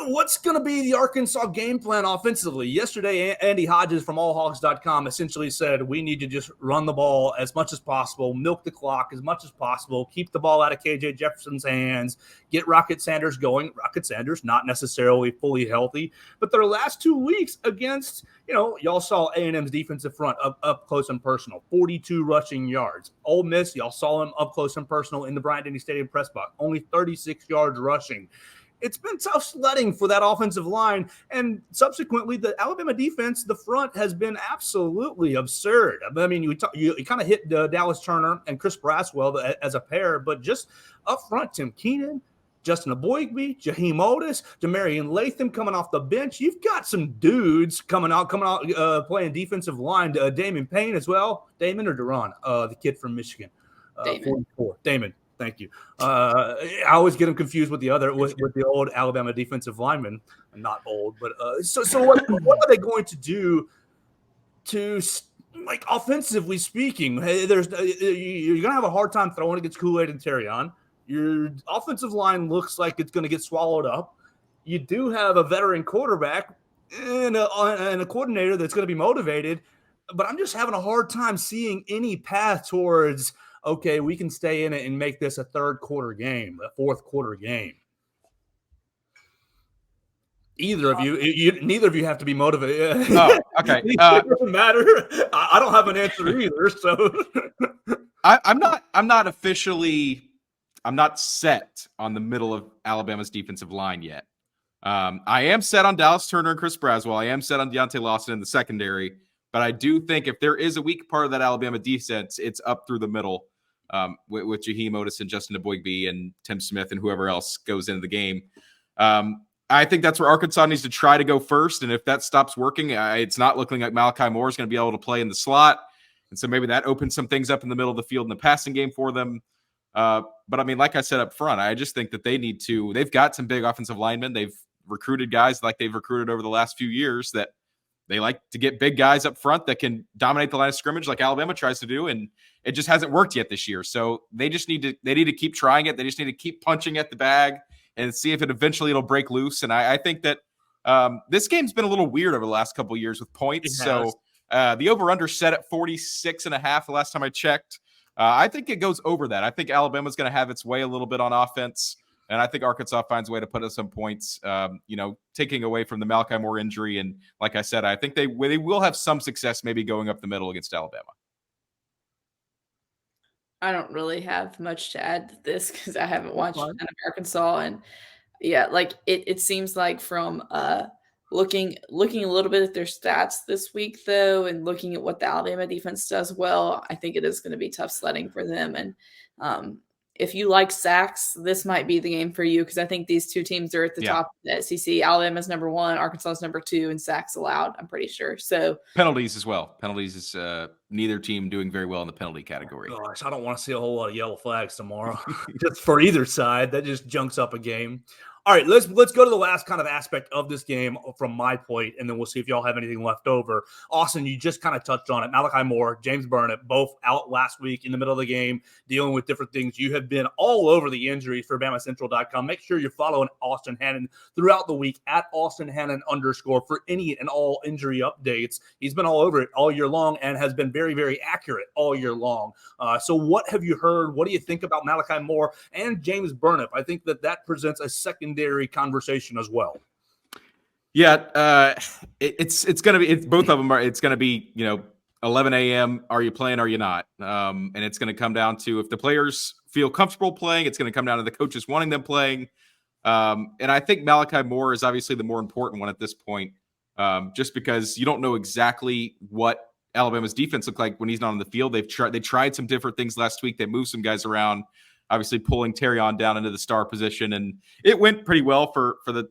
What's going to be the Arkansas game plan offensively? Yesterday, Andy Hodges from allhogs.com essentially said, we need to just run the ball as much as possible, milk the clock as much as possible, keep the ball out of KJ Jefferson's hands, get Rocket Sanders going. Rocket Sanders, not necessarily fully healthy, but their last 2 weeks against, y'all saw A&M's defensive front up close and personal, 42 rushing yards. Ole Miss, y'all saw him up close and personal in the Bryant-Denny Stadium press box, only 36 yards rushing. It's been tough sledding for that offensive line, and subsequently the Alabama defense, the front has been absolutely absurd. You kind of hit Dallas Turner and Chris Braswell as a pair, but just up front, Tim Keenan, Justin Aboigbe, Jaheim Otis, Demarion Latham coming off the bench. You've got some dudes coming out, playing defensive line. Damon Payne as well. Damon or Duran? The kid from Michigan. Damon. 44. Damon. Thank you. I always get him confused with the old Alabama defensive lineman. Not old, but so what are they going to do to, like, offensively speaking? Hey, you're gonna have a hard time throwing against Kool-Aid and Terrion. Your offensive line looks like it's going to get swallowed up. You do have a veteran quarterback and a coordinator that's going to be motivated, but I'm just having a hard time seeing any path towards, okay, we can stay in it and make this a third quarter game, a fourth quarter game. Neither of you have to be motivated. Oh, okay. It doesn't matter. I don't have an answer either. So I'm not set on the middle of Alabama's defensive line yet. I am set on Dallas Turner and Chris Braswell. I am set on Deontay Lawson in the secondary. But I do think if there is a weak part of that Alabama defense, it's up through the middle with Jaheim Otis and Justin Aboigbe and Tim Smith and whoever else goes into the game. I think that's where Arkansas needs to try to go first. And if that stops working, it's not looking like Malachi Moore is going to be able to play in the slot. And so maybe that opens some things up in the middle of the field in the passing game for them. But I mean, like I said up front, I just think that they've got some big offensive linemen. They've recruited guys like they've recruited over the last few years that they like to get big guys up front that can dominate the line of scrimmage like Alabama tries to do. And it just hasn't worked yet this year. So they need to keep trying it. They just need to keep punching at the bag and see if it'll break loose. And I think that this game's been a little weird over the last couple of years with points. So the over-under set at 46.5 the last time I checked. I think it goes over that. I think Alabama's going to have its way a little bit on offense, and I think Arkansas finds a way to put up some points, taking away from the Malachi Moore injury. And like I said, I think they will have some success maybe going up the middle against Alabama. I don't really have much to add to this because I haven't watched none of Arkansas. And yeah, like it seems like from looking a little bit at their stats this week, though, and looking at what the Alabama defense does well, I think it is going to be tough sledding for them. And if you like sacks, this might be the game for you because I think these two teams are at the top of the SEC. Alabama's number 1, Arkansas's number 2, and sacks allowed, I'm pretty sure. So penalties as well. Penalties is neither team doing very well in the penalty category. Gosh, I don't want to see a whole lot of yellow flags tomorrow just for either side. That just junks up a game. All right, let's go to the last kind of aspect of this game from my point, and then we'll see if y'all have anything left over. Austin, you just kind of touched on it. Malachi Moore, James Burnett, both out last week in the middle of the game, dealing with different things. You have been all over the injuries for BamaCentral.com. Make sure you're following Austin Hannon throughout the week at @AustinHannon_ for any and all injury updates. He's been all over it all year long and has been very, very accurate all year long. So what have you heard? What do you think about Malachi Moore and James Burnett? I think that presents a secondary conversation as well. Yeah, it's going to be both of them are. It's going to be 11 a.m. Are you playing? Are you not? And it's going to come down to if the players feel comfortable playing. It's going to come down to the coaches wanting them playing. And I think Malachi Moore is obviously the more important one at this point, just because you don't know exactly what Alabama's defense looked like when he's not on the field. They tried some different things last week. They moved some guys around, obviously pulling Terrion down into the star position, and it went pretty well for the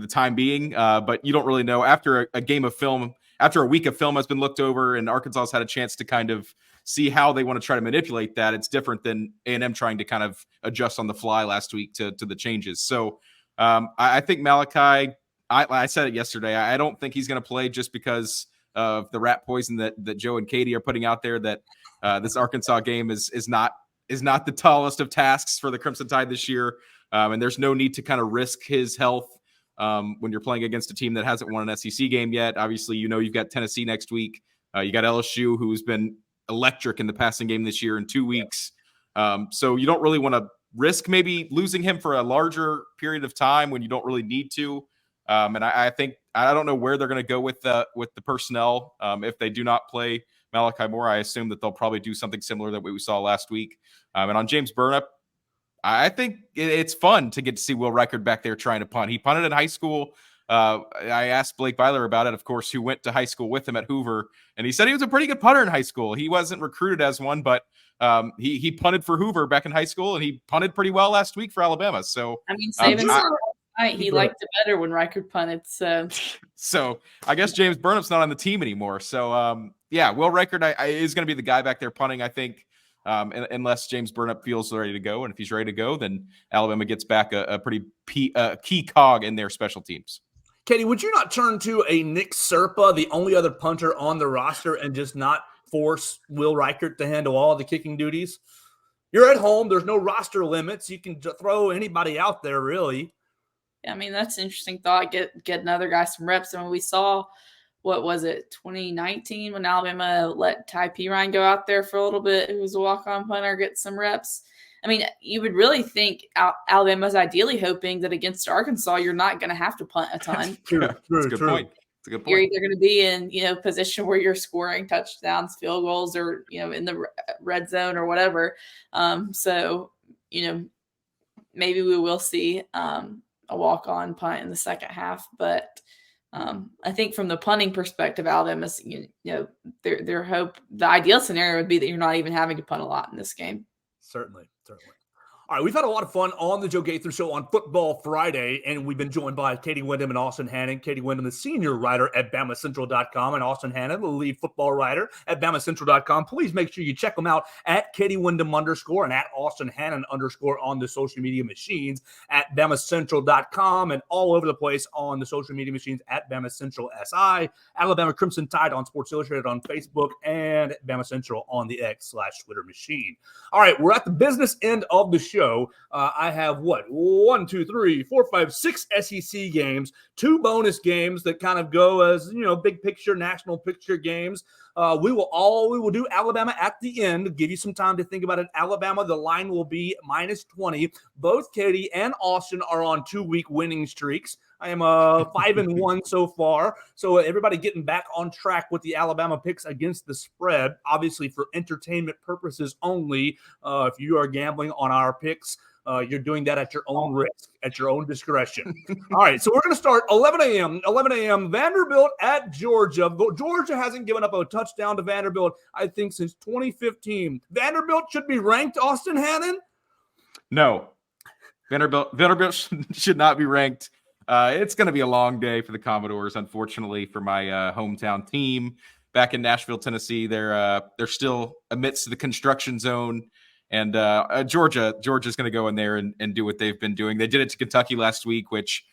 time being. But you don't really know after a game of film, after a week of film has been looked over, and Arkansas has had a chance to kind of see how they want to try to manipulate that. It's different than A&M trying to kind of adjust on the fly last week to the changes. So I think Malachi, I said it yesterday, I don't think he's going to play just because of the rat poison that Joe and Katie are putting out there, that this Arkansas game is not the tallest of tasks for the Crimson Tide this year. And there's no need to kind of risk his health when you're playing against a team that hasn't won an SEC game yet. Obviously, you've got Tennessee next week. You got LSU, who's been electric in the passing game this year in 2 weeks. So you don't really want to risk maybe losing him for a larger period of time when you don't really need to. And I think I don't know where they're going to go with the personnel. If they do not play Malachi Moore, I assume that they'll probably do something similar that we saw last week. And on James Burnett, I think it's fun to get to see Will Reichard back there trying to punt. He punted in high school. I asked Blake Byler about it, of course, who went to high school with him at Hoover, and he said he was a pretty good punter in high school. He wasn't recruited as one, but he punted for Hoover back in high school, and he punted pretty well last week for Alabama. So I mean, he liked it better when Riker punted. So I guess James Burnham's not on the team anymore. So yeah, Will Reichert is going to be the guy back there punting, I think, unless James Burnham feels ready to go. And if he's ready to go, then Alabama gets back a pretty key cog in their special teams. Katie, would you not turn to a Nick Serpa, the only other punter on the roster, and just not force Will Reichert to handle all the kicking duties? You're at home. There's no roster limits. You can throw anybody out there, really. I mean, that's an interesting thought. Get another guy some reps. I mean, we saw, what was it, 2019 when Alabama let Ty Pirine go out there for a little bit, who was a walk-on punter, get some reps. I mean, you would really think Alabama's ideally hoping that against Arkansas, you're not going to have to punt a ton. That's a good point. It's a good point. You're either going to be in, position where you're scoring touchdowns, field goals, or, in the red zone or whatever. So, maybe we will see a walk-on punt in the second half. But I think from the punting perspective, Alabama's, their hope, the ideal scenario would be that you're not even having to punt a lot in this game. Certainly. All right, we've had a lot of fun on the Joe Gaither Show on Football Friday, and we've been joined by Katie Wyndham and Austin Hannon. Katie Wyndham, the senior writer at BamaCentral.com, and Austin Hannon, the lead football writer at BamaCentral.com. Please make sure you check them out at Katie Wyndham _ and at Austin Hannon _ on the social media machines at BamaCentral.com and all over the place on the social media machines at BamaCentral SI, Alabama Crimson Tide on Sports Illustrated on Facebook, and BamaCentral on the X/Twitter machine. All right, we're at the business end of the show. I have 1, 2, 3, 4, 5, 6 SEC games, 2 bonus games that kind of go as, big picture, national picture games. We will do Alabama at the end, give you some time to think about it. Alabama, the line will be -20. Both Katie and Austin are on 2-week winning streaks. I am 5-1 so far. So everybody getting back on track with the Alabama picks against the spread, obviously for entertainment purposes only. If you are gambling on our picks, you're doing that at your own risk, at your own discretion. All right, so we're going to start 11 a.m. Vanderbilt at Georgia. Georgia hasn't given up a touchdown to Vanderbilt, I think, since 2015. Vanderbilt should be ranked, Austin Hannon? No. Vanderbilt should not be ranked. It's going to be a long day for the Commodores, unfortunately, for my hometown team back in Nashville, Tennessee. They're still amidst the construction zone. And Georgia's going to go in there and do what they've been doing. They did it to Kentucky last week, which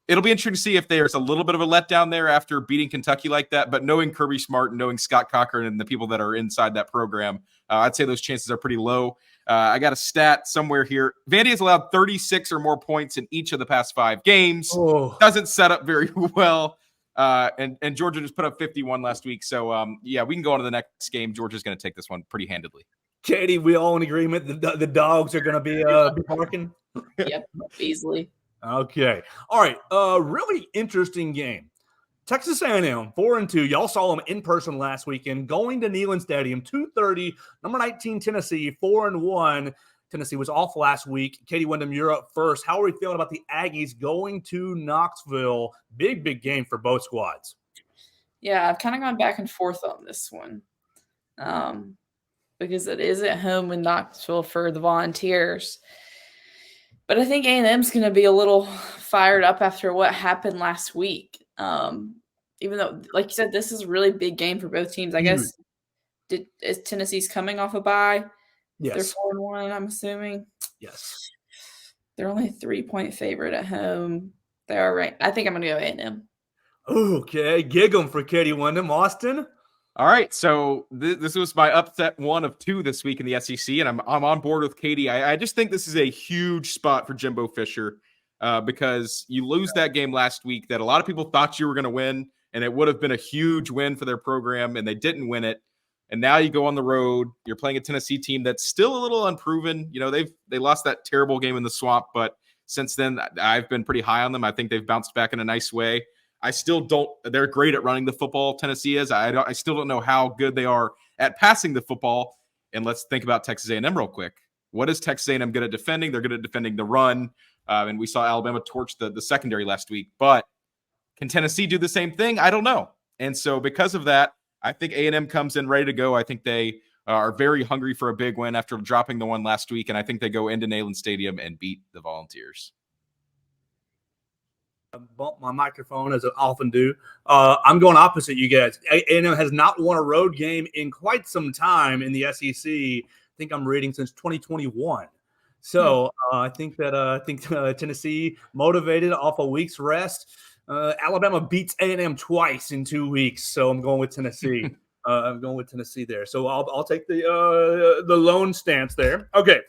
it'll be interesting to see if there's a little bit of a letdown there after beating Kentucky like that. But knowing Kirby Smart and knowing Scott Cochran and the people that are inside that program, I'd say those chances are pretty low. I got a stat somewhere here. Vandy has allowed 36 or more points in each of the past 5 games. Oh. Doesn't set up very well. And Georgia just put up 51 last week. So, yeah, we can go on to the next game. Georgia's going to take this one pretty handedly. Katie, we all in agreement the dogs are going to be barking? Yep, easily. Okay. All right. Really interesting game. Texas A&M, 4-2. Y'all saw them in person last weekend, going to Neyland Stadium, 2:30. Number 19, Tennessee, 4-1. Tennessee was off last week. Katie Wyndham, you're up first. How are we feeling about the Aggies going to Knoxville? Big game for both squads. Yeah, I've kind of gone back and forth on this one. Because it is at home in Knoxville for the Volunteers. But I think A&M's going to be a little fired up after what happened last week. Even though, like you said, this is a really big game for both teams. I guess is Tennessee's coming off a bye? Yes. They're 4-1, I'm assuming. Yes. They're only a 3-point favorite at home. They are right. I think I'm going to go A&M. Okay. Gig 'em for Katie Wyndham. Austin? All right, so this was my upset 1 of 2 this week in the SEC, and I'm on board with Katie. I just think this is a huge spot for Jimbo Fisher because you lose that game last week that a lot of people thought you were going to win, and it would have been a huge win for their program, and they didn't win it. And now you go on the road. You're playing a Tennessee team that's still a little unproven. They lost that terrible game in the Swamp, but since then I've been pretty high on them. I think they've bounced back in a nice way. I still don't. They're great at running the football. Tennessee is. I still don't know how good they are at passing the football. And let's think about Texas A&M real quick. What is Texas A&M good at defending? They're good at defending the run. And we saw Alabama torch the secondary last week. But Can Tennessee do the same thing? I don't know. And so because of that, I think A&M comes in ready to go. I think they are very hungry for a big win after dropping the one last week, and I think they go into Neyland Stadium and beat the Volunteers. I bump my microphone as I often do. I'm going opposite you guys. A&M has not won a road game in quite some time in the SEC. I think I'm reading since 2021. So I think Tennessee motivated off a week's rest. Alabama beats A&M twice in 2 weeks, so I'm going with Tennessee. I'm going with Tennessee there. So I'll take the lone stance there. Okay.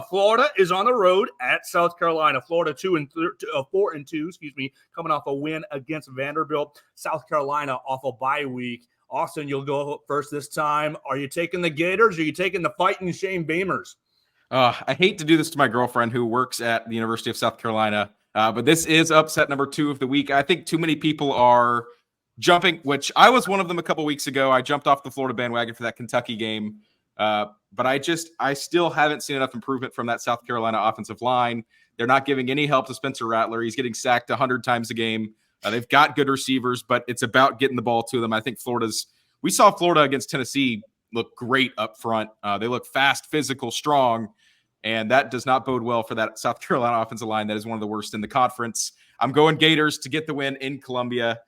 Florida is on the road at South Carolina. Florida 4-2, coming off a win against Vanderbilt. South Carolina off a bye week. Austin, you'll go first this time. Are you taking the Gators or are you taking the fighting Shane Beamers? I hate to do this to my girlfriend who works at the University of South Carolina, but this is upset number 2 of the week. I think too many people are jumping, which I was one of them a couple weeks ago. I jumped off the Florida bandwagon for that Kentucky game. But I still haven't seen enough improvement from that South Carolina offensive line. They're not giving any help to Spencer Rattler. He's getting sacked 100 times a game. They've got good receivers, but it's about getting the ball to them. I think we saw Florida against Tennessee look great up front. They look fast, physical, strong, and that does not bode well for that South Carolina offensive line. That is one of the worst in the conference. I'm going Gators to get the win in Columbia.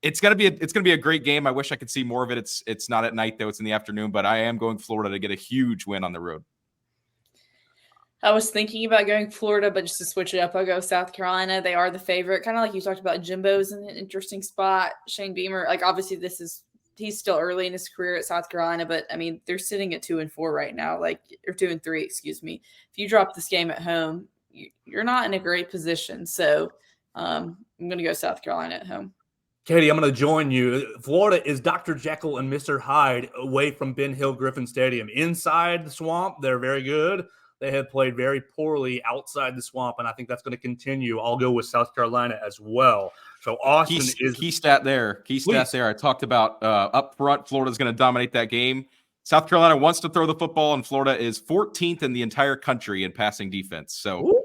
It's gonna be a great game. I wish I could see more of it. It's not at night though; it's in the afternoon. But I am going Florida to get a huge win on the road. I was thinking about going Florida, but just to switch it up, I'll go South Carolina. They are the favorite, kind of like you talked about. Jimbo's in an interesting spot. Shane Beamer, obviously he's still early in his career at South Carolina, but I mean they're sitting at 2-4 right now, or 2-3, excuse me. If you drop this game at home, you're not in a great position. So I'm going to go South Carolina at home. Katie, I'm going to join you. Florida is Dr. Jekyll and Mr. Hyde away from Ben Hill Griffin Stadium. Inside the swamp, they're very good. They have played very poorly outside the swamp, and I think that's going to continue. I'll go with South Carolina as well. So Austin key stat there. I talked about up front, Florida's going to dominate that game. South Carolina wants to throw the football, and Florida is 14th in the entire country in passing defense. So going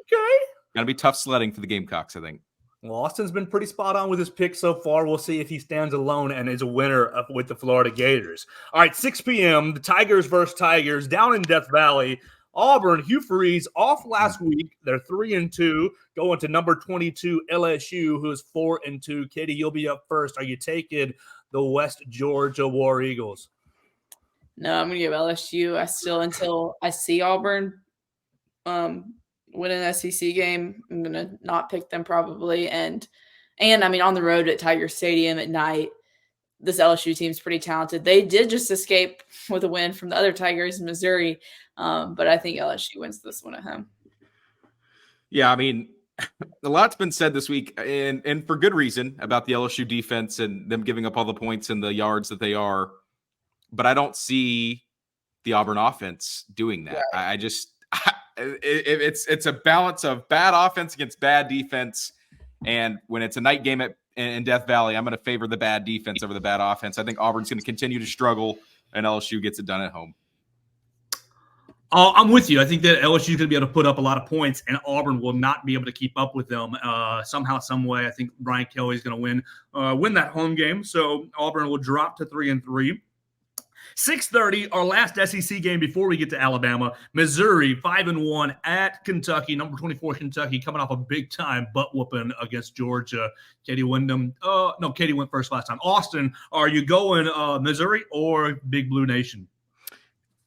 to be tough sledding for the Gamecocks, I think. Well, Austin's been pretty spot on with his pick so far. We'll see if he stands alone and is a winner with the Florida Gators. All right, 6 p.m., the Tigers versus Tigers down in Death Valley. Auburn, Hugh Freeze off last week. They're 3-2, going to number 22 LSU, who is 4-2. Katie, you'll be up first. Are you taking the West Georgia War Eagles? No, I'm going to give LSU. Until I see Auburn win an SEC game, I'm going to not pick them probably. And I mean, on the road at Tiger Stadium at night, this LSU team's pretty talented. They did just escape with a win from the other Tigers in Missouri, but I think LSU wins this one at home. Yeah, I mean, a lot's been said this week, and for good reason, about the LSU defense and them giving up all the points and the yards that they are. But I don't see the Auburn offense doing that. Right. It's a balance of bad offense against bad defense. And when it's a night game in Death Valley, I'm going to favor the bad defense over the bad offense. I think Auburn's going to continue to struggle, and LSU gets it done at home. I'm with you. I think that LSU is going to be able to put up a lot of points, and Auburn will not be able to keep up with them somehow, some way. I think Brian Kelly is going to win that home game. So Auburn will drop to 3-3. 6:30, our last SEC game before we get to Alabama. Missouri 5-1 at Kentucky. Number 24 Kentucky coming off a big time butt whooping against Georgia. Katie Wyndham. No, Katie went first last time. Austin, are you going Missouri or Big Blue Nation?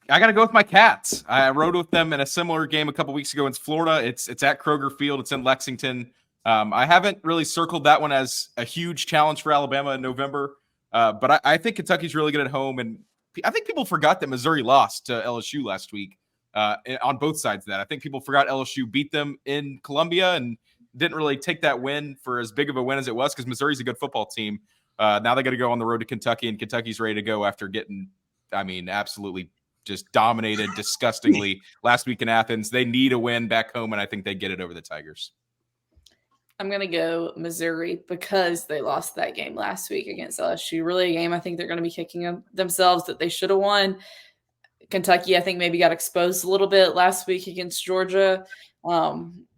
I got to go with my Cats. I rode with them in a similar game a couple weeks ago in Florida. It's at Kroger Field. It's in Lexington. I haven't really circled that one as a huge challenge for Alabama in November, but I think Kentucky's really good at home, and I think people forgot that Missouri lost to LSU last week on both sides of that. I think people forgot LSU beat them in Columbia and didn't really take that win for as big of a win as it was because Missouri's a good football team. Now they got to go on the road to Kentucky, and Kentucky's ready to go after getting, absolutely just dominated disgustingly last week in Athens. They need a win back home, and I think they get it over the Tigers. I'm going to go Missouri because they lost that game last week against LSU. Really a game I think they're going to be kicking themselves that they should have won. Kentucky, I think, maybe got exposed a little bit last week against Georgia.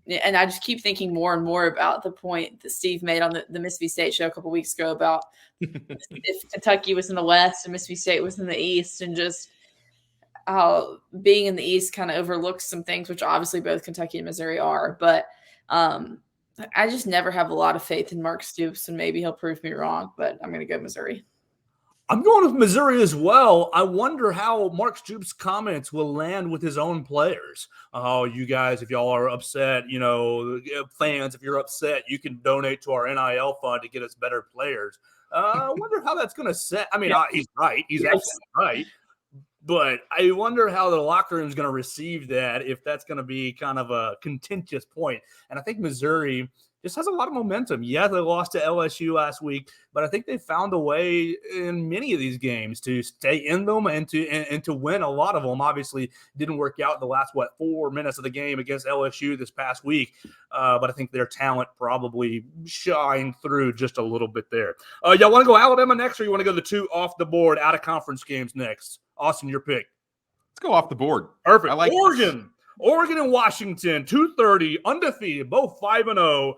and I just keep thinking more and more about the point that Steve made on the Mississippi State show a couple weeks ago about if Kentucky was in the West and Mississippi State was in the East, and just how being in the East kind of overlooks some things, which obviously both Kentucky and Missouri are. But I just never have a lot of faith in Mark Stoops, and maybe he'll prove me wrong, but I'm going to go Missouri. I'm going with Missouri as well. I wonder how Mark Stoops' comments will land with his own players. Oh, you guys, if y'all are upset, fans, if you're upset, you can donate to our NIL fund to get us better players. I wonder how that's going to set. I mean, he's right. He's absolutely right. But I wonder how the locker room is going to receive that, if that's going to be kind of a contentious point. And I think Missouri just has a lot of momentum. Yeah, they lost to LSU last week, but I think they found a way in many of these games to stay in them and to win a lot of them. Obviously, didn't work out in the last 4 minutes of the game against LSU this past week, but I think their talent probably shined through just a little bit there. Y'all want to go Alabama next, or you want to go the two off the board out of conference games next? Austin, your pick. Let's go off the board. Perfect. I like Oregon. This. Oregon and Washington, 2:30, undefeated, both 5-0.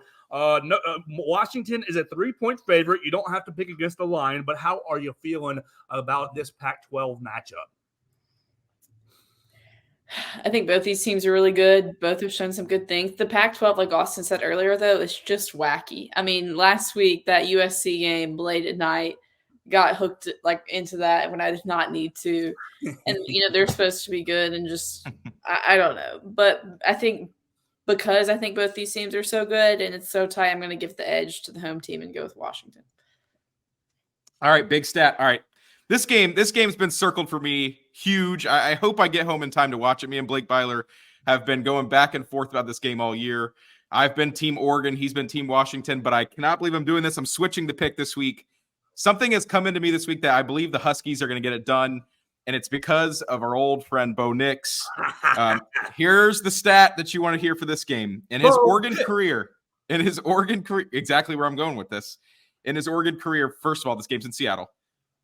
Washington is a 3-point favorite. You don't have to pick against the line, but how are you feeling about this Pac-12 matchup? I think both these teams are really good. Both have shown some good things. The Pac-12, like Austin said earlier, though, is just wacky. I mean, last week, that USC game late at night, got hooked into that when I did not need to. And, they're supposed to be good, and just, I don't know. But I think because I think both these teams are so good and it's so tight, I'm going to give the edge to the home team and go with Washington. All right, big stat. All right. This game's been circled for me huge. I hope I get home in time to watch it. Me and Blake Byler have been going back and forth about this game all year. I've been Team Oregon. He's been Team Washington, but I cannot believe I'm doing this. I'm switching the pick this week. Something has come into me this week that I believe the Huskies are going to get it done, and it's because of our old friend Bo Nix. Here's the stat that you want to hear for this game. In his Oregon career, exactly where I'm going with this. In his Oregon career, first of all, this game's in Seattle.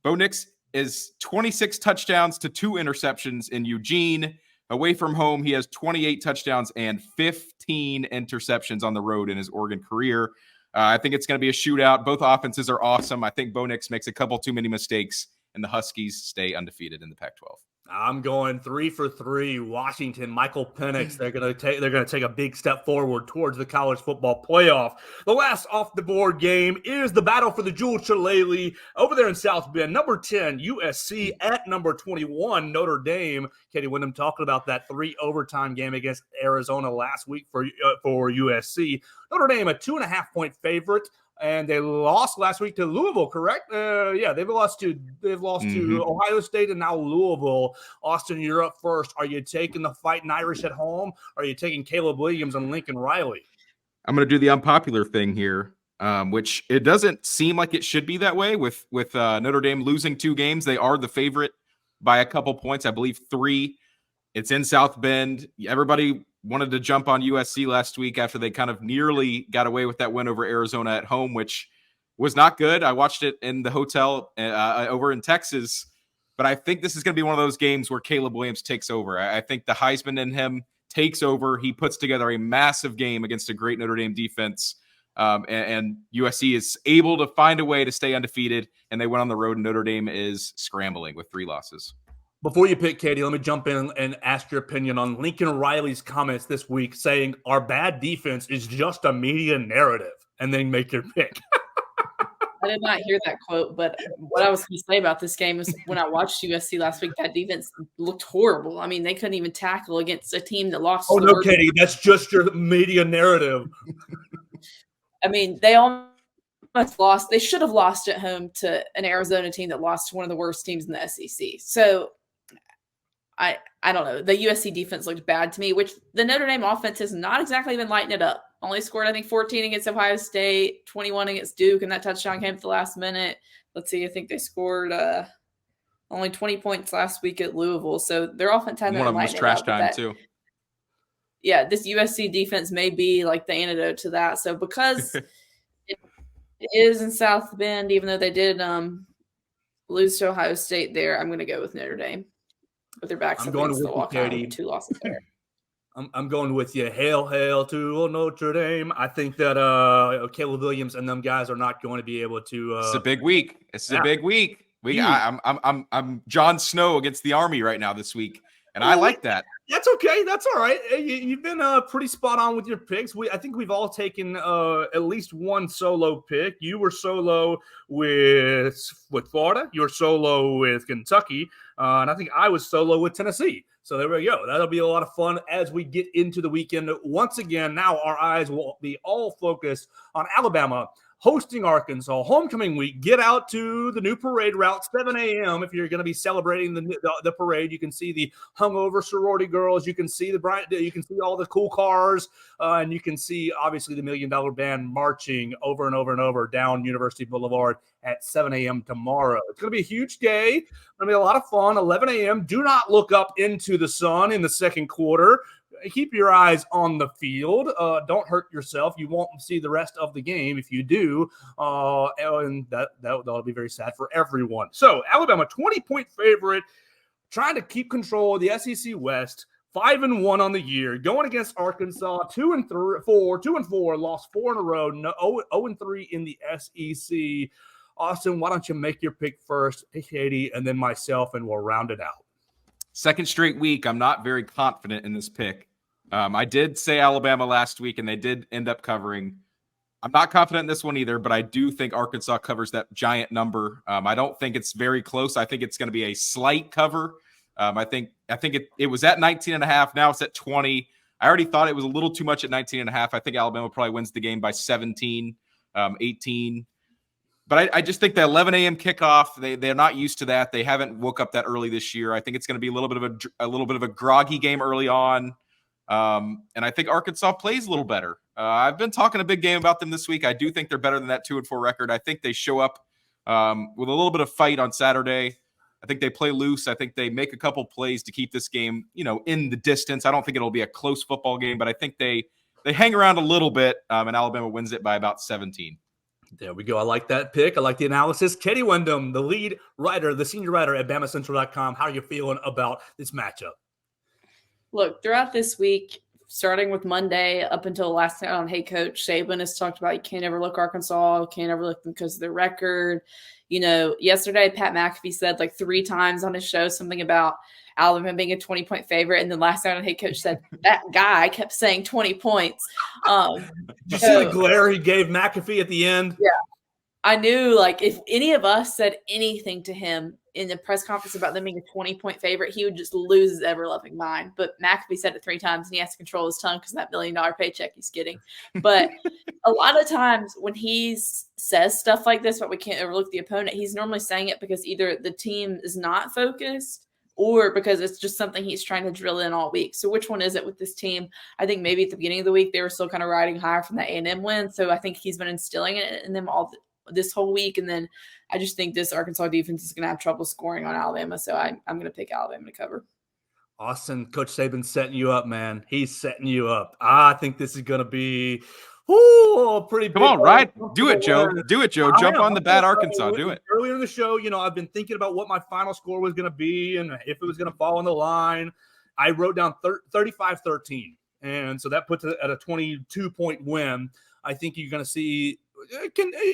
Bo Nix is 26 touchdowns to 2 interceptions in Eugene. Away from home, he has 28 touchdowns and 15 interceptions on the road in his Oregon career. I think it's going to be a shootout. Both offenses are awesome. I think Bo Nix makes a couple too many mistakes, and the Huskies stay undefeated in the Pac-12. I'm going 3 for 3. Washington, Michael Penix. They're going to take a big step forward towards the college football playoff. The last off the board game is the battle for the Jewel Shillelagh over there in South Bend. Number 10 USC at number 21 Notre Dame. Katie Wyndham talking about that 3 overtime game against Arizona last week for USC. Notre Dame a 2.5-point favorite. And they lost last week to Louisville, correct? They've lost to Ohio State and now Louisville. Austin, you're up first. Are you taking the Fighting Irish at home? Or are you taking Caleb Williams and Lincoln Riley? I'm going to do the unpopular thing here, which it doesn't seem like it should be that way. With Notre Dame losing 2 games, they are the favorite by a couple points. I believe 3. It's in South Bend. Everybody wanted to jump on USC last week after they kind of nearly got away with that win over Arizona at home, which was not good. I watched it in the hotel over in Texas, but I think this is going to be one of those games where Caleb Williams takes over. I think the Heisman in him takes over. He puts together a massive game against a great Notre Dame defense, and USC is able to find a way to stay undefeated, and they went on the road, and Notre Dame is scrambling with 3 losses. Before you pick, Katie, let me jump in and ask your opinion on Lincoln Riley's comments this week saying our bad defense is just a media narrative, and then make your pick. I did not hear that quote, but what I was going to say about this game is when I watched USC last week, that defense looked horrible. I mean, they couldn't even tackle against a team that lost. Oh, no, Katie, that's just your media narrative. I mean, they almost lost. They should have lost at home to an Arizona team that lost to one of the worst teams in the SEC. So I don't know. The USC defense looked bad to me, which the Notre Dame offense has not exactly been lighting it up. Only scored, I think, 14 against Ohio State, 21 against Duke, and that touchdown came at the last minute. Let's see. I think they scored only 20 points last week at Louisville. So their offense hasn't been lighting it up. One of them was trash time, too. Yeah, this USC defense may be like the antidote to that. So because it is in South Bend, even though they did lose to Ohio State there, I'm going to go with Notre Dame. With their backs, I'm going with walk Katie. 2 losses there. I'm going with you. Hail, hail to Notre Dame. I think that Caleb Williams and them guys are not going to be able to. It's a big week. It's a big week. I'm Jon Snow against the Army right now this week, and I like that. That's okay. That's all right. You've been pretty spot on with your picks. I think we've all taken at least one solo pick. You were solo with Florida. You were solo with Kentucky, and I think I was solo with Tennessee. So there we go. That'll be a lot of fun as we get into the weekend. Once again, now our eyes will be all focused on Alabama hosting Arkansas, homecoming week. Get out to the new parade route, 7 a.m. If you're going to be celebrating the parade. You can see the hungover sorority girls. You can see all the cool cars, and you can see obviously the $1 Million Band marching over and over and over down University Boulevard at 7 a.m. tomorrow. It's going to be a huge day. It's going to be a lot of fun. 11 a.m. Do not look up into the sun in the second quarter. Keep your eyes on the field. Don't hurt yourself. You won't see the rest of the game if you do. And that'll be very sad for everyone. So Alabama, 20-point favorite, trying to keep control of the SEC West. 5-1 on the year, going against Arkansas. 2-4, lost 4 in a row. 0-3 in the SEC. Austin, why don't you make your pick first, Katie, and then myself, and we'll round it out. Second straight week, I'm not very confident in this pick. I did say Alabama last week, and they did end up covering. I'm not confident in this one either, but I do think Arkansas covers that giant number. I don't think it's very close. I think it's going to be a slight cover. I think it was at 19.5. Now it's at 20. I already thought it was a little too much at 19.5. I think Alabama probably wins the game by 17, 18. But I just think the 11 a.m. kickoff, they're not used to that. They haven't woke up that early this year. I think it's going to be a little bit of a groggy game early on. And I think Arkansas plays a little better. I've been talking a big game about them this week. I do think they're better than that 2-4 record. I think they show up with a little bit of fight on Saturday. I think they play loose. I think they make a couple plays to keep this game, in the distance. I don't think it'll be a close football game, but I think they hang around a little bit, and Alabama wins it by about 17. There we go. I like that pick. I like the analysis. Katie Wyndham, the lead writer, the senior writer at BamaCentral.com. How are you feeling about this matchup? Look, throughout this week, starting with Monday up until last night on Hey Coach, Saban has talked about you can't ever look Arkansas, can't ever look them because of their record. Yesterday, Pat McAfee said like 3 times on his show something about Alabama being a 20-point favorite. And then last night on Hey Coach said that guy kept saying 20 points. Did you see the glare he gave McAfee at the end? Yeah. I knew if any of us said anything to him in the press conference about them being a 20-point favorite, he would just lose his ever-loving mind. But McAfee said it 3 times, and he has to control his tongue because of that $1 million paycheck he's getting. But a lot of times when he says stuff like this, but we can't overlook the opponent, he's normally saying it because either the team is not focused or because it's just something he's trying to drill in all week. So which one is it with this team? I think maybe at the beginning of the week they were still kind of riding high from the A&M win. So I think he's been instilling it in them this whole week. And then I just think this Arkansas defense is going to have trouble scoring on Alabama. So I'm going to pick Alabama to cover. Austin, Coach Saban's setting you up, man. He's setting you up. I think this is going to be pretty big. Come on, right? Do it, Joe. Do it, Joe. Jump on the bad Arkansas. Do it. Earlier in the show, I've been thinking about what my final score was going to be and if it was going to fall on the line. I wrote down 35-13. And so that puts it at a 22-point win. I think you're going to see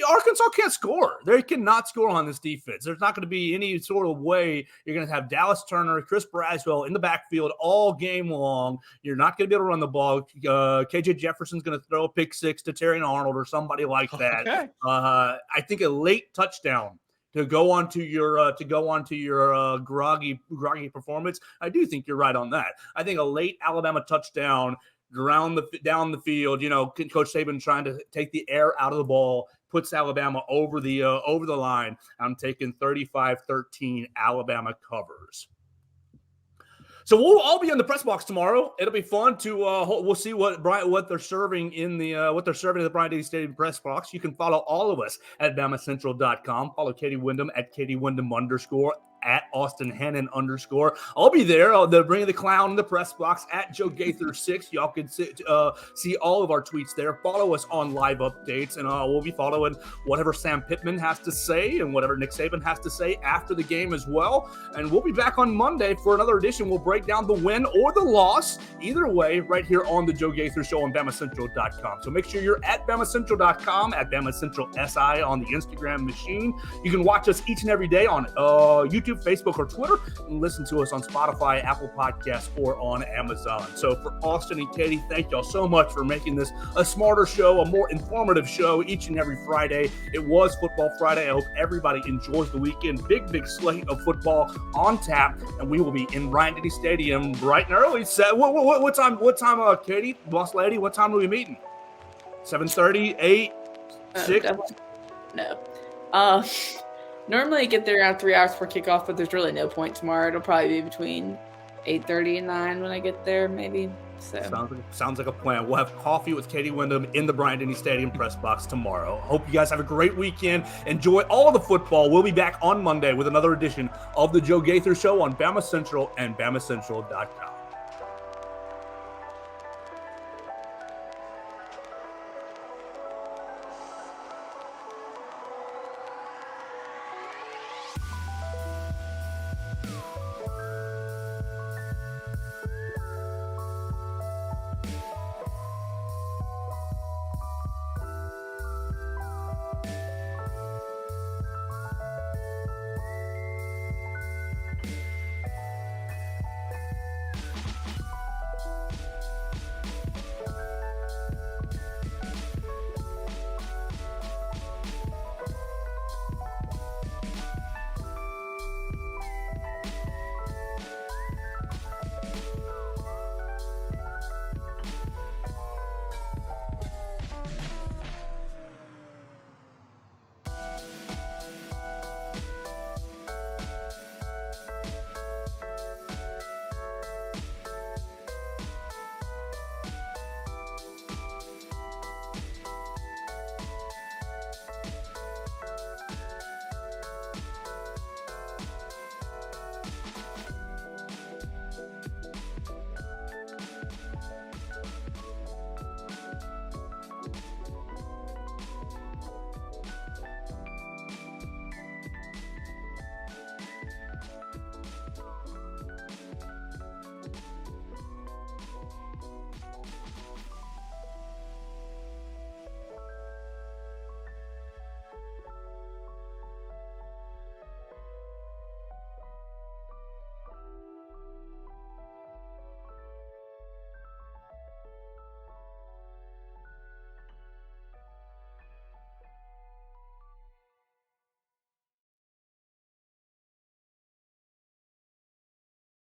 Arkansas can't score. They cannot score on this defense. There's not going to be any sort of way you're going to have Dallas Turner, Chris Braswell in the backfield all game long. You're not going to be able to run the ball. KJ Jefferson's going to throw a pick 6 to Terry Arnold or somebody like that. Okay. I think a late touchdown to go onto your groggy performance. I do think you're right on that. I think a late Alabama touchdown down the field, Coach Saban trying to take the air out of the ball, puts Alabama over the line. I'm taking 35-13. Alabama covers. So we'll all be in the press box tomorrow. It'll be fun to we'll see what they're serving in the Bryant-Denny Stadium press box. You can follow all of us at BamaCentral.com. Follow Katie Wyndham at Katie Wyndham _ at Austin Hannon _. I'll be there. I'll bring the clown in the press box at Joe Gaither 6. Y'all can see all of our tweets there. Follow us on live updates, and we'll be following whatever Sam Pittman has to say and whatever Nick Saban has to say after the game as well. And we'll be back on Monday for another edition. We'll break down the win or the loss, either way, right here on the Joe Gaither Show on BamaCentral.com. So make sure you're at BamaCentral.com, at BamaCentral SI on the Instagram machine. You can watch us each and every day on YouTube, Facebook, or Twitter, and listen to us on Spotify, Apple Podcasts, or on Amazon. So for Austin and Katie, thank y'all so much for making this a smarter show, a more informative show each and every Friday. It was Football Friday. I hope everybody enjoys the weekend. Big slate of football on tap, and we will be in Bryant-Denny Stadium bright and early. What time, Katie, boss lady, what time are we meeting? 7:30, 8, 6? No. Normally I get there around 3 hours before kickoff, but there's really no point tomorrow. It'll probably be between 8:30 and 9 when I get there, maybe. So sounds like a plan. We'll have coffee with Katie Wyndham in the Bryant-Denny Stadium press box tomorrow. Hope you guys have a great weekend. Enjoy all of the football. We'll be back on Monday with another edition of the Joe Gaither Show on Bama Central and BamaCentral.com.